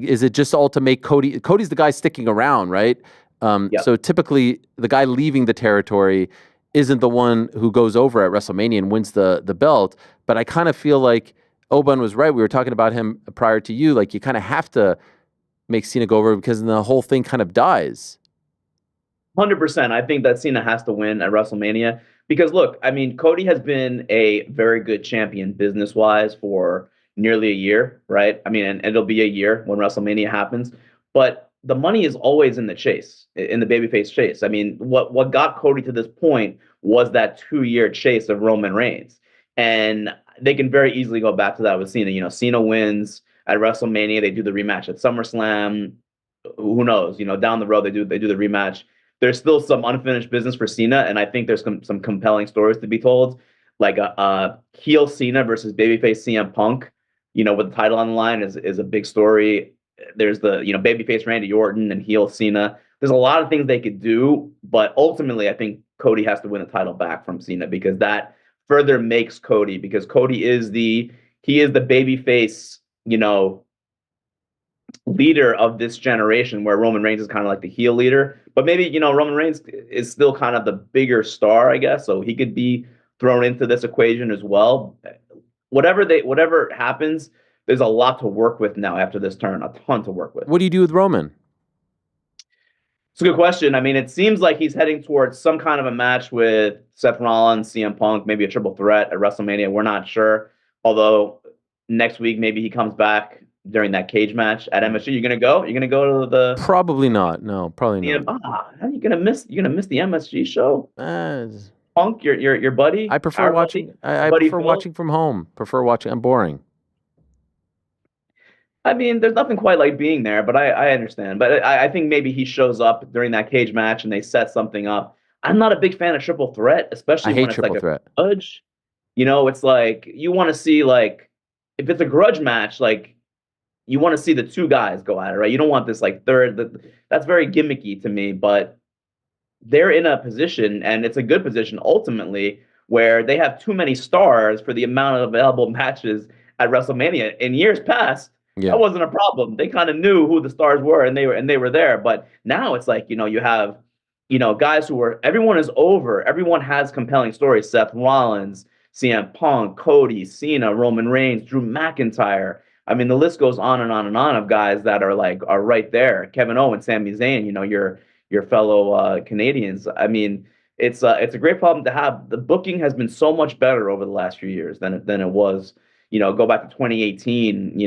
is it just all to make Cody? Cody's the guy sticking around, right? So typically the guy leaving the territory isn't the one who goes over at WrestleMania and wins the belt. But I kind of feel like Oban was right. We were talking about him prior to you. Like you kind of have to make Cena go over because then the whole thing kind of dies. 100%. I think that Cena has to win at WrestleMania because look, I mean, Cody has been a very good champion business-wise for nearly a year, right? I mean, and it'll be a year when WrestleMania happens, but the money is always in the chase, in the babyface chase. I mean, what got Cody to this point was that 2-year chase of Roman Reigns, and they can very easily go back to that with Cena. Cena wins at WrestleMania. They do the rematch at SummerSlam. Who knows? Down the road they do the rematch. There's still some unfinished business for Cena, and I think there's some compelling stories to be told, like a heel Cena versus babyface CM Punk, with the title on the line is a big story. There's the babyface Randy Orton and heel Cena. There's a lot of things they could do, but ultimately I think Cody has to win the title back from Cena because that further makes Cody, because Cody is the babyface, leader of this generation, where Roman Reigns is kind of like the heel leader. But maybe, Roman Reigns is still kind of the bigger star, I guess. So he could be thrown into this equation as well. Whatever happens, there's a lot to work with now after this turn, a ton to work with. What do you do with Roman? It's a good question. I mean, it seems like he's heading towards some kind of a match with Seth Rollins, CM Punk, maybe a triple threat at WrestleMania. We're not sure. Although next week maybe he comes back during that cage match at MSG. You're gonna go? You're gonna go to the? Probably not. No, probably not. How are you gonna miss? You're gonna miss the MSG show. Punk, your buddy. I prefer watching. I prefer watching from home. I'm boring. I mean, there's nothing quite like being there, but I understand. But I think maybe he shows up during that cage match and they set something up. I'm not a big fan of triple threat, especially when it's like a grudge. You know, it's like you want to see, like, if it's a grudge match, like you want to see the two guys go at it, right? You don't want this like third. That's very gimmicky to me, but they're in a position, and it's a good position ultimately, where they have too many stars for the amount of available matches at WrestleMania. In years past, that wasn't a problem. They kind of knew who the stars were, and they were there. But now it's like, you have, guys who are, everyone is over. Everyone has compelling stories. Seth Rollins, CM Punk, Cody, Cena, Roman Reigns, Drew McIntyre. I mean, the list goes on and on and on of guys that are right there. Kevin Owens, Sami Zayn, your fellow Canadians. I mean, it's a great problem to have. The booking has been so much better over the last few years than it was. Go back to 2018.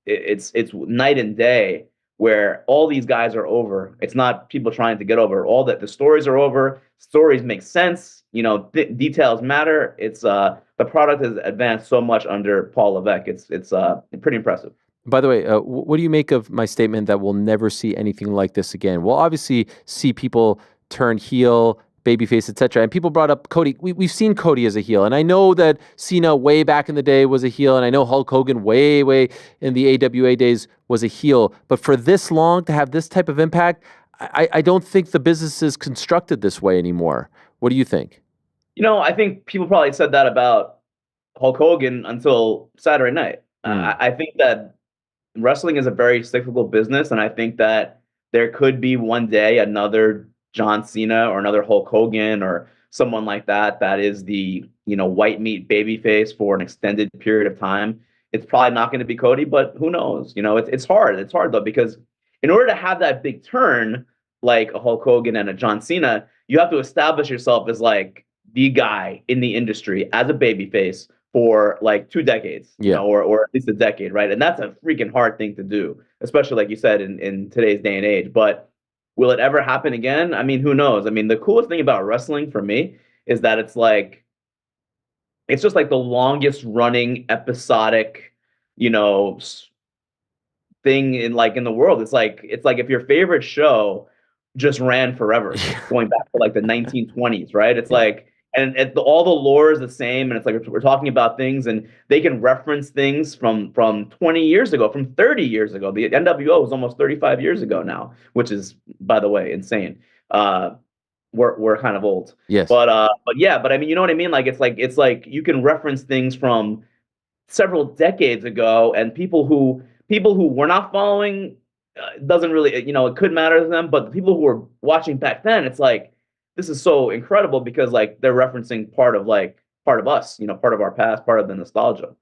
It's night and day where all these guys are over. It's not people trying to get over. All that the stories are over. Stories make sense. Details matter. It's the product has advanced so much under Paul Levesque. It's pretty impressive. By the way, what do you make of my statement that we'll never see anything like this again? We'll obviously see people turn heel, babyface, etc. And people brought up Cody. We've seen Cody as a heel, and I know that Cena way back in the day was a heel, and I know Hulk Hogan way in the AWA days was a heel. But for this long to have this type of impact, I don't think the business is constructed this way anymore. What do you think? I think people probably said that about Hulk Hogan until Saturday night. I think that wrestling is a very cyclical business, and I think that there could be one day another John Cena or another Hulk Hogan or someone like that is the white meat babyface for an extended period of time. It's probably not going to be Cody, but who knows? It's hard. It's hard though, because in order to have that big turn like a Hulk Hogan and a John Cena, you have to establish yourself as like the guy in the industry as a babyface for like 2 decades, or at least a decade, right? And that's a freaking hard thing to do, especially like you said in today's day and age. But will it ever happen again? I mean, who knows? I mean, the coolest thing about wrestling for me is that it's just like the longest running episodic, thing in the world. It's like if your favorite show just ran forever, going back to like the 1920s, right? It's like, and all the lore is the same, and it's like we're talking about things, and they can reference things from 20 years ago, from 30 years ago. The NWO was almost 35 years ago now, which is, by the way, insane. We're kind of old, yes, but I mean, you know what I mean? Like it's like you can reference things from several decades ago, and people who were not following doesn't really, it could matter to them, but the people who were watching back then, it's like, this is so incredible because like they're referencing part of us, part of our past, part of the nostalgia.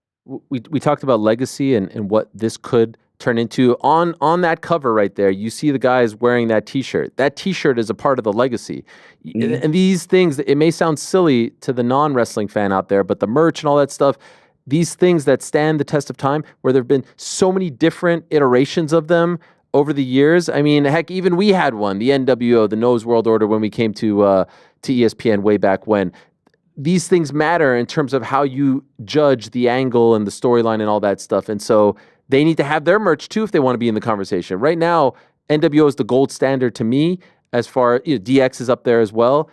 We talked about legacy and what this could turn into. On that cover right there, you see the guys wearing that T-shirt. That T-shirt is a part of the legacy. Mm-hmm. And these things, it may sound silly to the non-wrestling fan out there, but the merch and all that stuff, these things that stand the test of time, where there have been so many different iterations of them over the years. I mean, heck, even we had one, the NWO, the Nose World Order, when we came to ESPN way back when. These things matter in terms of how you judge the angle and the storyline and all that stuff. And so they need to have their merch too if they want to be in the conversation. Right now, NWO is the gold standard to me as far, DX is up there as well.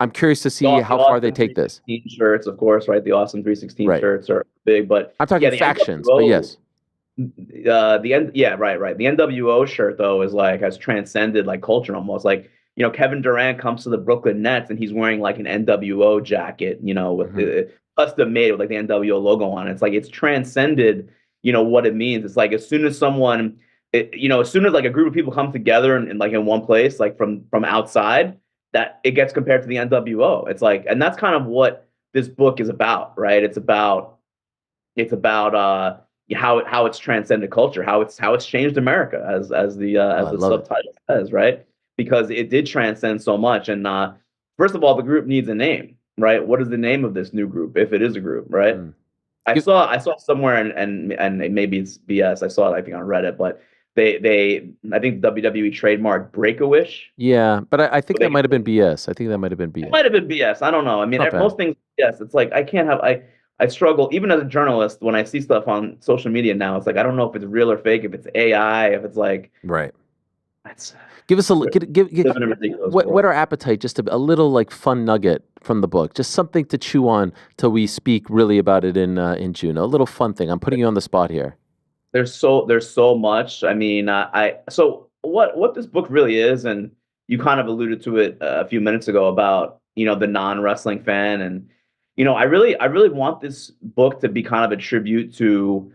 I'm curious to see how far they take this. Shirts, of course, right? The Awesome 316 shirts are big, but I'm talking factions, but yes. The NWO shirt though is like has transcended like culture almost. Like, Kevin Durant comes to the Brooklyn Nets and he's wearing like an NWO jacket, with the custom made with like the NWO logo on it. It's like it's transcended, what it means. It's like as soon as someone, as soon as like a group of people come together and like in one place, like from outside, that it gets compared to the NWO. It's like, and that's kind of what this book is about, right? It's about how it's transcended culture, how it's changed America, as the subtitle says, right? Because it did transcend so much. And first of all, the group needs a name, right? What is the name of this new group, if it is a group, right? I saw somewhere, and maybe it's BS. I saw it, I think, on Reddit, but I think WWE trademarked Break-A-Wish. Yeah, but I think that might have been BS. I think that might have been BS. It might have been BS. I don't know. I mean, most things, yes. It's like I can't have I struggle even as a journalist when I see stuff on social media now. It's like I don't know if it's real or fake, if it's AI, if it's like right. That's give us what our appetite, just a little like fun nugget from the book, just something to chew on till we speak really about it in June. A little fun thing. I'm putting you on the spot here. There's so much. I mean, so what this book really is, and you kind of alluded to it a few minutes ago about the non-wrestling fan, and I really want this book to be kind of a tribute to,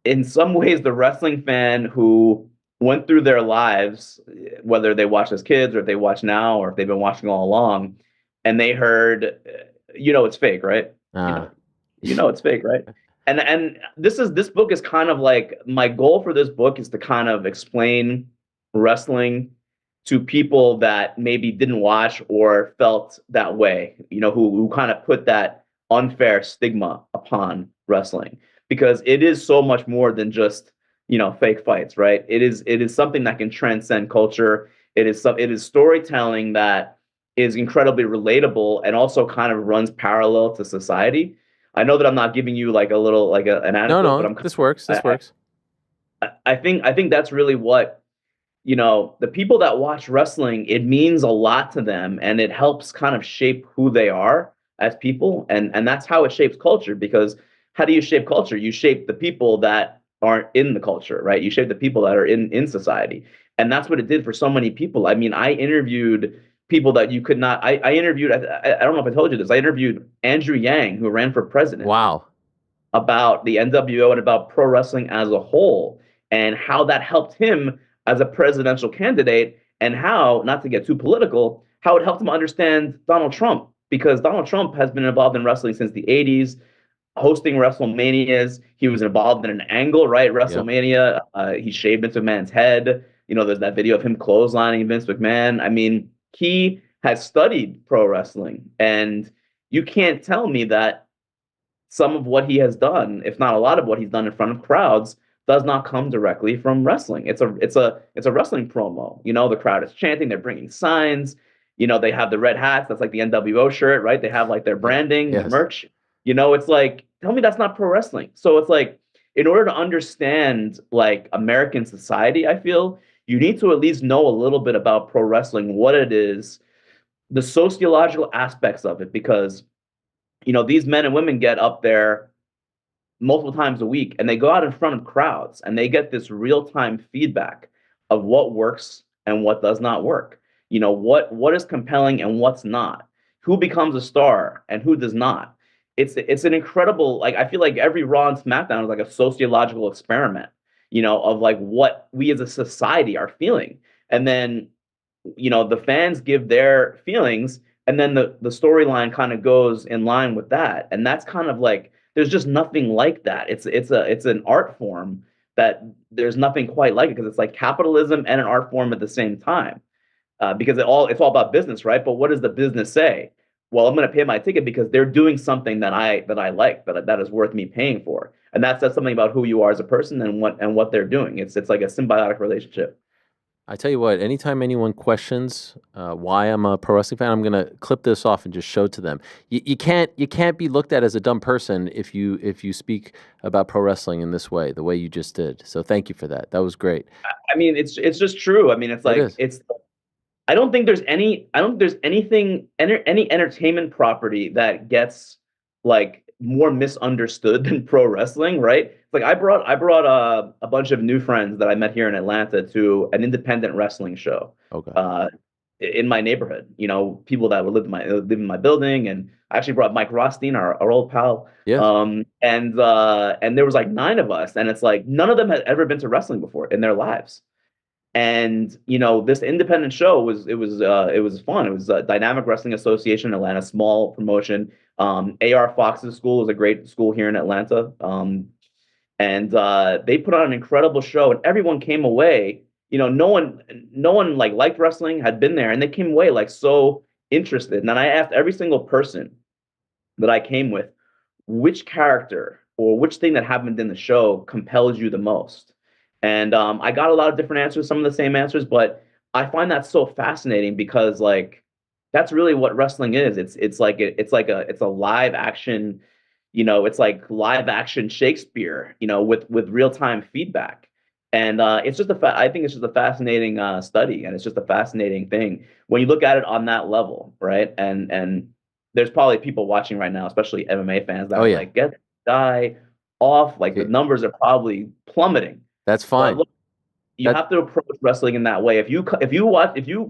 in some ways, the wrestling fan who went through their lives, whether they watch as kids or if they watch now or if they've been watching all along, and they heard, it's fake, right? It's fake, right? And this book is kind of like, my goal for this book is to kind of explain wrestling to people that maybe didn't watch or felt that way, who kind of put that unfair stigma upon wrestling, because it is so much more than just fake fights, right? It is something that can transcend culture. It is storytelling that is incredibly relatable and also kind of runs parallel to society. I know that I'm not giving you like a little an anecdote, but this works. This works. I think that's really what the people that watch wrestling, it means a lot to them, and it helps kind of shape who they are as people, and that's how it shapes culture. Because how do you shape culture? You shape the people that aren't in the culture, right? You shape the people that are in society, and that's what it did for so many people. I mean, I interviewed people that you could not. I interviewed. I don't know if I told you this. I interviewed Andrew Yang, who ran for president. Wow. About the NWO and about pro wrestling as a whole, and how that helped him as a presidential candidate, and how, not to get too political, how it helped him understand Donald Trump, because Donald Trump has been involved in wrestling since the 80s, hosting WrestleManias. He was involved in an angle, right? WrestleMania. Yep. He shaved Vince McMahon's head. There's that video of him clotheslining Vince McMahon. I mean, he has studied pro wrestling, and you can't tell me that some of what he has done, if not a lot of what he's done in front of crowds, does not come directly from wrestling. It's a wrestling promo. The crowd is chanting, they're bringing signs, they have the red hats, that's like the NWO shirt, right? They have like their branding, yes. Merch. It's like, tell me that's not pro wrestling. So it's like, in order to understand like American society, I feel you need to at least know a little bit about pro wrestling, what it is, the sociological aspects of it, because these men and women get up there multiple times a week, and they go out in front of crowds, and they get this real-time feedback of what works and what does not work. What is compelling and what's not. Who becomes a star and who does not. It's an incredible, like, I feel like every Raw and SmackDown is like a sociological experiment, of like what we as a society are feeling. And then, the fans give their feelings, and then the storyline kind of goes in line with that. And that's kind of like, there's just nothing like that. It's an art form that there's nothing quite like it, because it's like capitalism and an art form at the same time. Because it's all about business, right? But what does the business say? Well, I'm going to pay my ticket because they're doing something that I like, that is worth me paying for, and that says something about who you are as a person and what they're doing. It's like a symbiotic relationship. I tell you what, anytime anyone questions why I'm a pro wrestling fan, I'm gonna clip this off and just show it to them. You can't be looked at as a dumb person if you speak about pro wrestling in this way, the way you just did. So thank you for that. That was great. I mean, it's just true. I mean, it's like I don't think there's any entertainment property that gets like more misunderstood than pro wrestling, right? Like I brought a bunch of new friends that I met here in Atlanta to an independent wrestling show. Okay. In my neighborhood, people that would live in my building, and I actually brought Mike Rothstein, our old pal. Yeah. And there was like 9 of us, and it's like none of them had ever been to wrestling before in their lives. And this independent show was fun. It was Dynamic Wrestling Association in Atlanta, small promotion. AR Fox's school is a great school here in Atlanta. and they put on an incredible show, and everyone came away. No one like liked wrestling, had been there, and they came away like so interested. And then I asked every single person that I came with, which character or which thing that happened in the show compels you the most? And I got a lot of different answers, some of the same answers, but I find that so fascinating because like that's really what wrestling is. It's a live action, it's like live action Shakespeare, with real time feedback. And it's just I think it's just a fascinating study, and it's just a fascinating thing when you look at it on that level, right? And there's probably people watching right now, especially MMA fans, that are like, get the guy off. Like the numbers are probably plummeting. That's fine. Look, you have to approach wrestling in that way. If you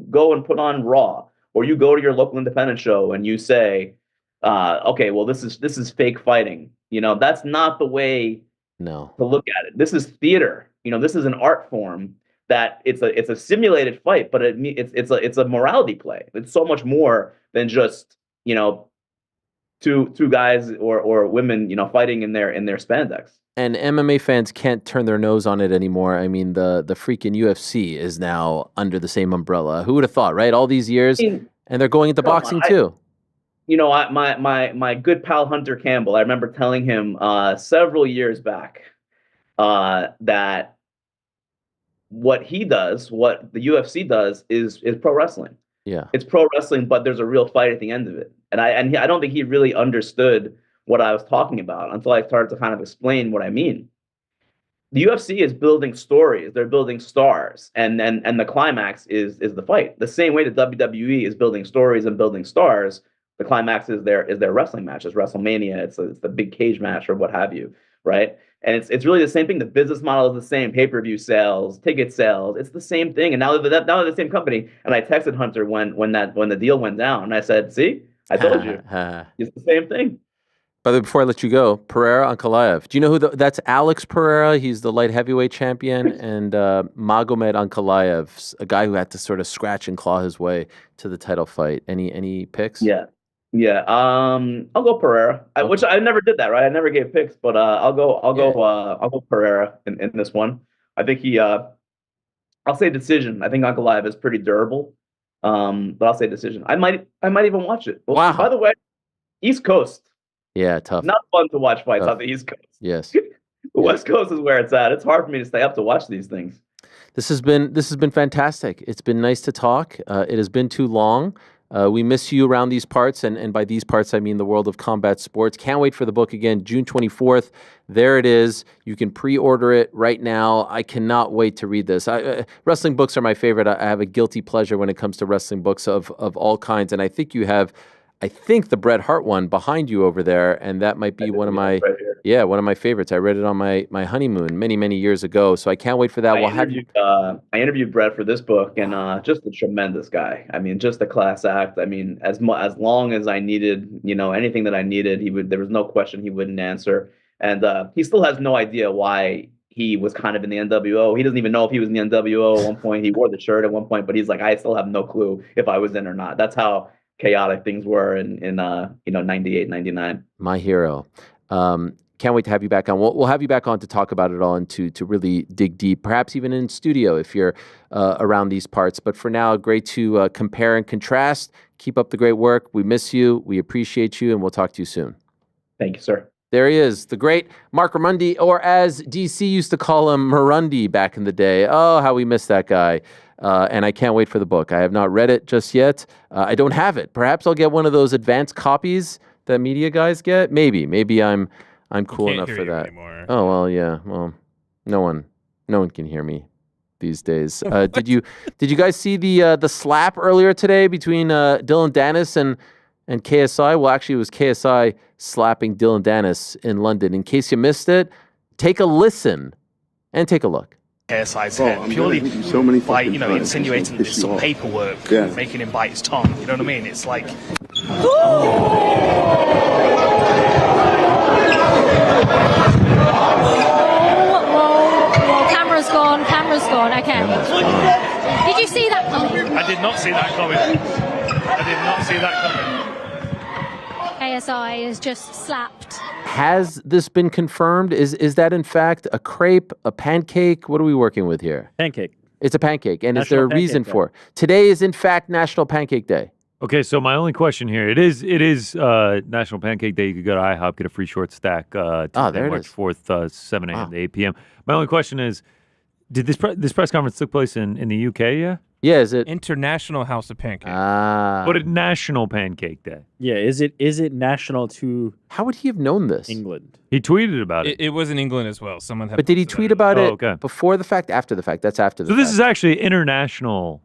go and put on Raw, or you go to your local independent show and you say, okay, well, this is fake fighting. That's not the way to look at it. This is theater. This is an art form that it's a simulated fight, but it's a morality play. It's so much more than just two guys or women fighting in their spandex. And MMA fans can't turn their nose on it anymore. I mean, the freaking UFC is now under the same umbrella. Who would have thought, right? All these years, and they're going into boxing too. My good pal Hunter Campbell, I remember telling him several years back that what he does, what the UFC does, is pro wrestling. Yeah, it's pro wrestling, but there's a real fight at the end of it. And I don't think he really understood what I was talking about until I started to kind of explain what I mean. The UFC is building stories; they're building stars, and the climax is the fight. The same way the WWE is building stories and building stars, the climax is their wrestling match. It's WrestleMania. It's the big cage match or what have you, right? And it's really the same thing. The business model is the same: pay-per-view sales, ticket sales. It's the same thing. And now they're the same company. And I texted Hunter when the deal went down, and I said, "See, I told you, it's the same thing." By the way, before I let you go, Pereira Ankalaev. Do you know who that's? Alex Pereira. He's the light heavyweight champion, and Magomed Ankalaev, a guy who had to sort of scratch and claw his way to the title fight. Any picks? Yeah. I'll go Pereira, which I never did that, right? I never gave picks, but I'll go Pereira in this one. I think I'll say decision. I think Ankalaev is pretty durable, but I'll say decision. I might even watch it. Wow. By the way, East Coast. Yeah, tough. Not fun to watch fights on the East Coast. Yes. The West Coast is where it's at. It's hard for me to stay up to watch these things. This has been fantastic. It's been nice to talk. It has been too long. We miss you around these parts, and by these parts, I mean the world of combat sports. Can't wait for the book again, June 24th. There it is. You can pre-order it right now. I cannot wait to read this. Wrestling books are my favorite. I have a guilty pleasure when it comes to wrestling books of all kinds, and I think you have, the Bret Hart one behind you over there, and that might be one of my favorites. I read it on my honeymoon many years ago, so I can't wait for that. I interviewed Bret for this book, and just a tremendous guy. I mean, just a class act. I mean, as long as I needed, anything that I needed, there was no question he wouldn't answer. And he still has no idea why he was kind of in the NWO. He doesn't even know if he was in the NWO at one point. He wore the shirt at one point, but he's like, I still have no clue if I was in or not. That's how chaotic things were in 98, 99. My hero. Can't wait to have you back on. We'll have you back on to talk about it all and to really dig deep, perhaps even in studio if you're around these parts. But for now, great to compare and contrast. Keep up the great work. We miss you. We appreciate you, and we'll talk to you soon. Thank you, sir. There he is, the great Marc Raimondi, or as DC used to call him, Marundi back in the day. Oh, how we miss that guy. And I can't wait for the book. I have not read it just yet. I don't have it. Perhaps I'll get one of those advanced copies that media guys get. Maybe I'm cool enough for that. Anymore. Oh well, yeah. Well, no one can hear me these days. Did you guys see the slap earlier today between Dylan Dennis and KSI? Well, actually, it was KSI slapping Dylan Dennis in London. In case you missed it, take a listen and take a look. KSI's head purely by insinuating this some paperwork, making him bite his tongue. You know what I mean? It's like. Camera's gone. Okay. Did you see that coming? I did not see that coming. KSI has just slapped Has this been confirmed? Is that in fact a crepe, a pancake? What are we working with here? Pancake. It's a pancake. And is National there a Pancake reason Day. for it? Today is in fact National Pancake Day. Okay, so my only question here, it is National Pancake Day. You could go to IHOP, get a free short stack Tuesday, there it March is. 4th, 7 a.m. to 8 p.m. My only question is, did this press conference took place in the UK, yeah? Yeah, is it? International House of Pancakes. But it's National Pancake Day. Yeah, is it national to How would he have known this? England? He tweeted about it. It was in England as well. Someone had But did he tweet about it okay. before the fact, after the fact? That's after the So fact. this is actually International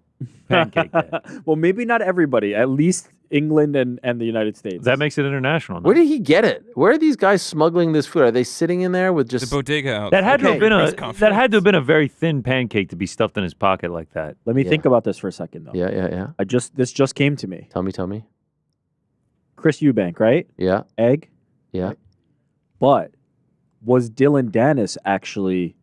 Pancake Day. Well, maybe not everybody. At least England and the United States. That makes it international. Where did he get it? Where are these guys smuggling this food? Are they sitting in there with just the bodega out? That had to Okay. have been Press a conference. very thin pancake to be stuffed in his pocket like that. Let me Yeah. think about this for a second, though. Yeah. This just came to me. Tell me. Chris Eubank, right? Yeah. Egg. Yeah. But was Dylan Dennis actually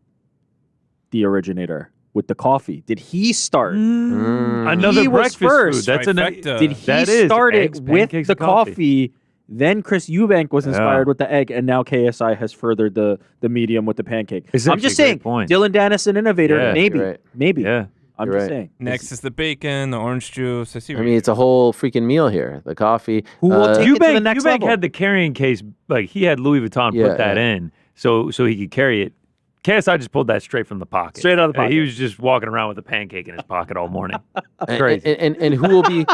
the originator with the coffee? Did he start? Another He was breakfast first. food. That's Trifecta. Did he that is start eggs, it with pancakes, the and coffee. coffee? Then Chris Eubank was inspired Yeah. with the egg, and now KSI has furthered the medium with the pancake. It's I'm actually just a great saying, point. Dylan Dennis, an innovator, Yeah, maybe, you're right. maybe. Yeah. I'm You're just right. saying. Next is the bacon, the orange juice. I see. I what mean, it's a whole freaking meal here. The coffee. Who will take it to the Eubank, next Eubank level? had the carrying case, like he had Louis Vuitton Yeah, put that yeah. in so he could carry it. KSI just pulled that straight from the pocket. Straight out of the pocket. He was just walking around with a pancake in his pocket all morning. and, Crazy. and who will be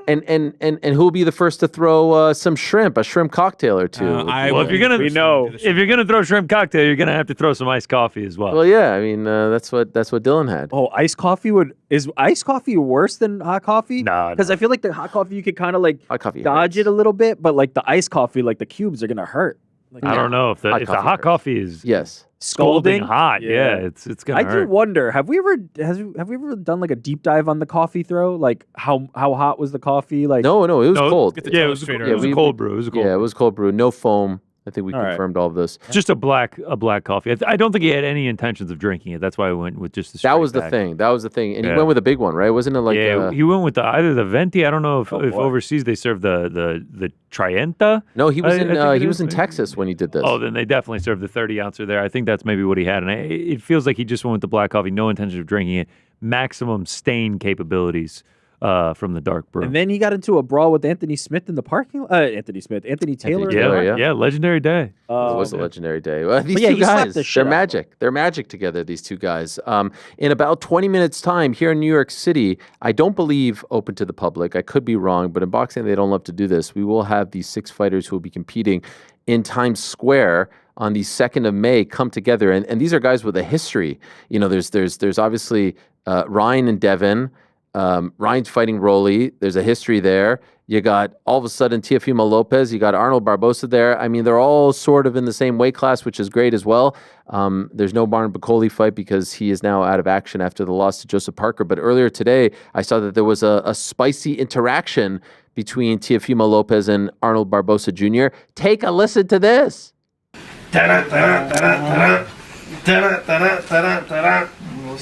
and who will be the first to throw some shrimp, a shrimp cocktail or two? Well, if you're gonna throw shrimp cocktail, you're gonna have to throw some iced coffee as well. Well, yeah. I mean, that's what Dylan had. Oh, iced coffee is iced coffee worse than hot coffee? No, because I feel like the hot coffee you could kind of like Hot coffee dodge hurts. it a little bit, but like the iced coffee, like the cubes are gonna hurt. Like, I don't know if the hot hurts. coffee is Yes. scalding Scalding? hot. Yeah. Yeah, it's gonna I hurt. do wonder, have we ever done like a deep dive on the coffee throw? Like how hot was the coffee? Like No, it was No, cold. get the Yeah, it toast was, straight it around. was a we- cold brew. It was a cold Yeah, it brew. was cold brew. No foam. I think we All right. confirmed all of this. Just a black coffee. I don't think he had any intentions of drinking it. That's why I went with just the That was the straight thing. That was the thing. And he Yeah. went with a big one, right? Wasn't it like yeah, he went with either the venti. I don't know if boy. overseas they serve the Trienta. No, he was I think it he was is. in Texas when he did this. Oh, then they definitely served the 30-ouncer there. I think that's maybe what he had. And it feels like he just went with the black coffee, no intention of drinking it. Maximum stain capabilities from the dark brew. and then he got into a brawl with Anthony Smith in the parking lot. Anthony Taylor. in the yeah, Taylor, yeah. legendary day. It was a legendary day. Well, these yeah, two he slapped guys, the shit they're out of magic. They're magic together, these two guys. In about 20 minutes' time here in New York City, I don't believe open to the public. I could be wrong, but in boxing, they don't love to do this. We will have these 6 fighters who will be competing in Times Square on the 2nd of May come together. And these are guys with a history. You know, there's obviously Ryan and Devin. Ryan's fighting Rolly. There's a history there. You got all of a sudden Teofimo Lopez. You got Arnold Barbosa there. I mean, they're all sort of in the same weight class, which is great as well. There's no Martin Bacoli fight because he is now out of action after the loss to Joseph Parker. But earlier today, I saw that there was a spicy interaction between Teofimo Lopez and Arnold Barbosa Jr. Take a listen to this.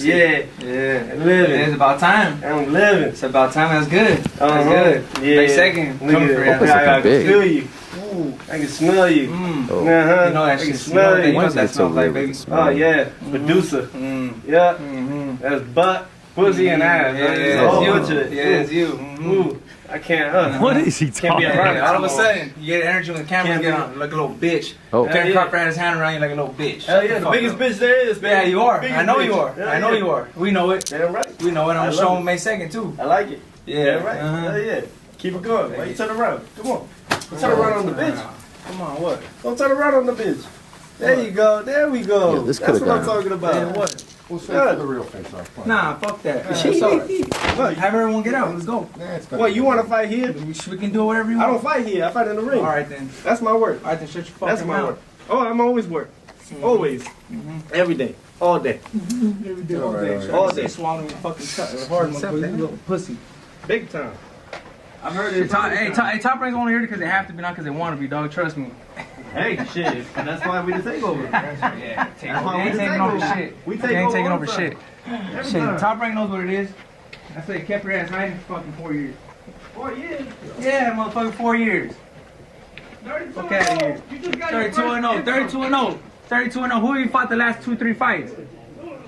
Yeah, living. It's about time. I'm living. It's about time. That's good. That's good. Yeah. May 2nd. Coming for you. Lopez I looking big. feel you. Ooh, I can smell you. Oh. Uh-huh. You know that I can shit. smell you. You know what that It's so smells like, weird baby. with the smell. Oh yeah, producer. Yeah, that's butt, pussy, and ass. Yeah, That's you it's to you. it. Yeah, it's you. Ooh, I can't. What is he Can't be talking around. All of a sudden, you get energy when the camera Can't get be- on, like a little bitch. Oh. Terry Yeah. Crawford had his hand around you like a little bitch. Hell yeah, the Fuck biggest up. bitch there is. Yeah, baby. you are. Biggest I know bitch. you are. Hell I know yeah. you are. We know it. Damn right. We know it. I I'm love showing it. May 2nd too. I like it. Yeah. Damn right. Uh-huh. Hell yeah. Keep it going. Why you turn around? Come on. Don't turn around on the bitch. Come on, what? Don't turn around on the bitch. There you go. There we go. Yeah, this That's could've what I'm gone. talking about. Yeah, what? We'll save for the real face off. Nah, fuck that. That's all right. Look, Have everyone get out. Let's go. what, you want to fight here? We can do whatever you I want. don't fight here. I fight in the ring. All right then. That's my work. All right then. Shut your fucking That's my mouth. work. Oh, I'm always work. Always. Every day. All day. Every day, all day. All day. Stay swallowing your fucking cut. Hard motherfucker, you little pussy. Big time. I've heard it. Top Rank's only here because they have to be, not because they want to be, dog. Trust me. Hey, shit. And that's why we the takeover. Yeah, That's why we ain't the taking over takeover. shit. We They take ain't over taking all over the shit. time. Every Shit, time. Top Rank knows what it is. I say kept your ass hiding for fucking 4 years. 4 years. Yeah, motherfucker, 4 years. Fuck out of here. 32-0. 32-0. 32-0. Who you fought the last 2-3 fights?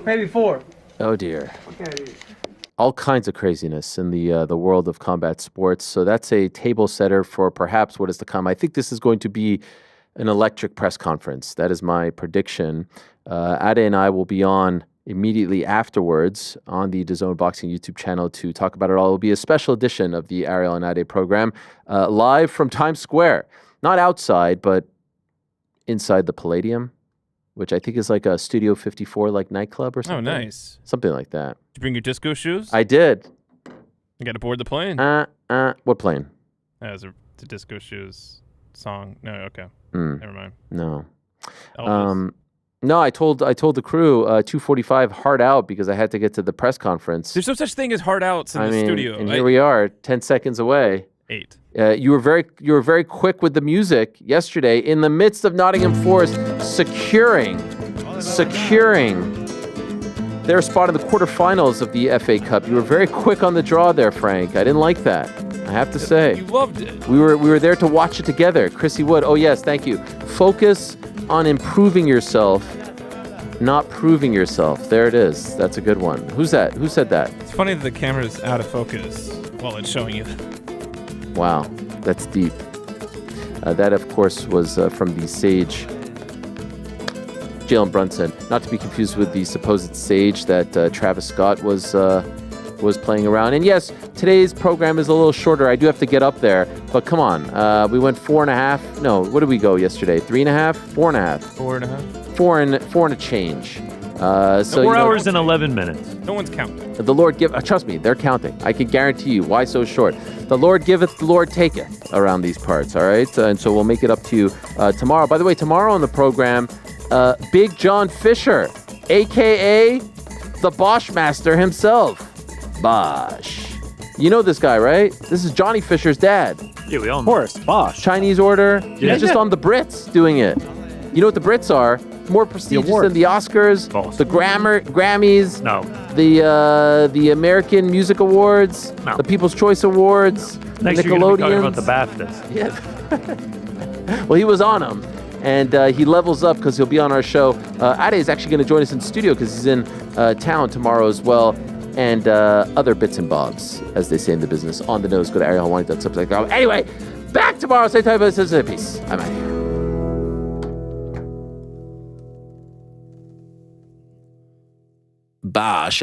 Maybe 4. Oh dear. Fuck out of here. All kinds of craziness in the world of combat sports. So that's a table setter for perhaps what is to come. I think this is going to be an electric press conference. That is my prediction. Ade and I will be on immediately afterwards on the DAZN Boxing YouTube channel to talk about it all. It will be a special edition of the Ariel and Ade program, live from Times Square. Not outside, but inside the Palladium, which I think is like a Studio 54 like nightclub or something. Oh, nice. Something like that. Did you bring your disco shoes? I did. You got to board the plane. What plane? That was the disco shoes song. No, okay. Never mind. No. Elvis. No, I told the crew 2:45 hard out because I had to get to the press conference. There's no such thing as hard outs in the studio. And here we are, 10 seconds away. 8. You were very quick with the music yesterday in the midst of Nottingham Forest securing their spot in the quarterfinals of the FA Cup. You were very quick on the draw there, Frank. I didn't like that. I have to say. You loved it. We were there to watch it together. Chrissy Wood. Oh yes, thank you. Focus on improving yourself, not proving yourself. There it is. That's a good one. Who's that? Who said that? It's funny that the camera's out of focus while it's showing you. Wow, that's deep. That, of course, was from the sage, Jalen Brunson. Not to be confused with the supposed sage that Travis Scott was playing around. And yes, today's program is a little shorter. I do have to get up there, but come on. We went 4.5. No, what did we go yesterday? 3.5? 4.5. 4.5. Four and a change. So 4 hours and 11 minutes. No one's counting. The Lord give. Trust me, they're counting. I can guarantee you. Why so short? The Lord giveth, the Lord taketh around these parts. All right, and so we'll make it up to you tomorrow. By the way, tomorrow on the program, Big John Fisher, aka the Bosch Master himself. Bosch. You know this guy, right? This is Johnny Fisher's dad. Yeah, we all know. Of course, Bosch. Chinese order. Yeah. He's just on the Brits doing it. You know what the Brits are? More prestigious than the Oscars, False. the Grammys, No. the American Music Awards, No. the People's Choice Awards, Next you're going to be talking about Nickelodeons. the BAFTAs. Yeah. Well, he was on them. And he levels up because he'll be on our show. Ade is actually going to join us in studio because he's in town tomorrow as well. And other bits and bobs, as they say in the business. On the nose, go to arielhelwani.substack.com. Anyway, back tomorrow. Same time, peace. I'm out of here. Bosch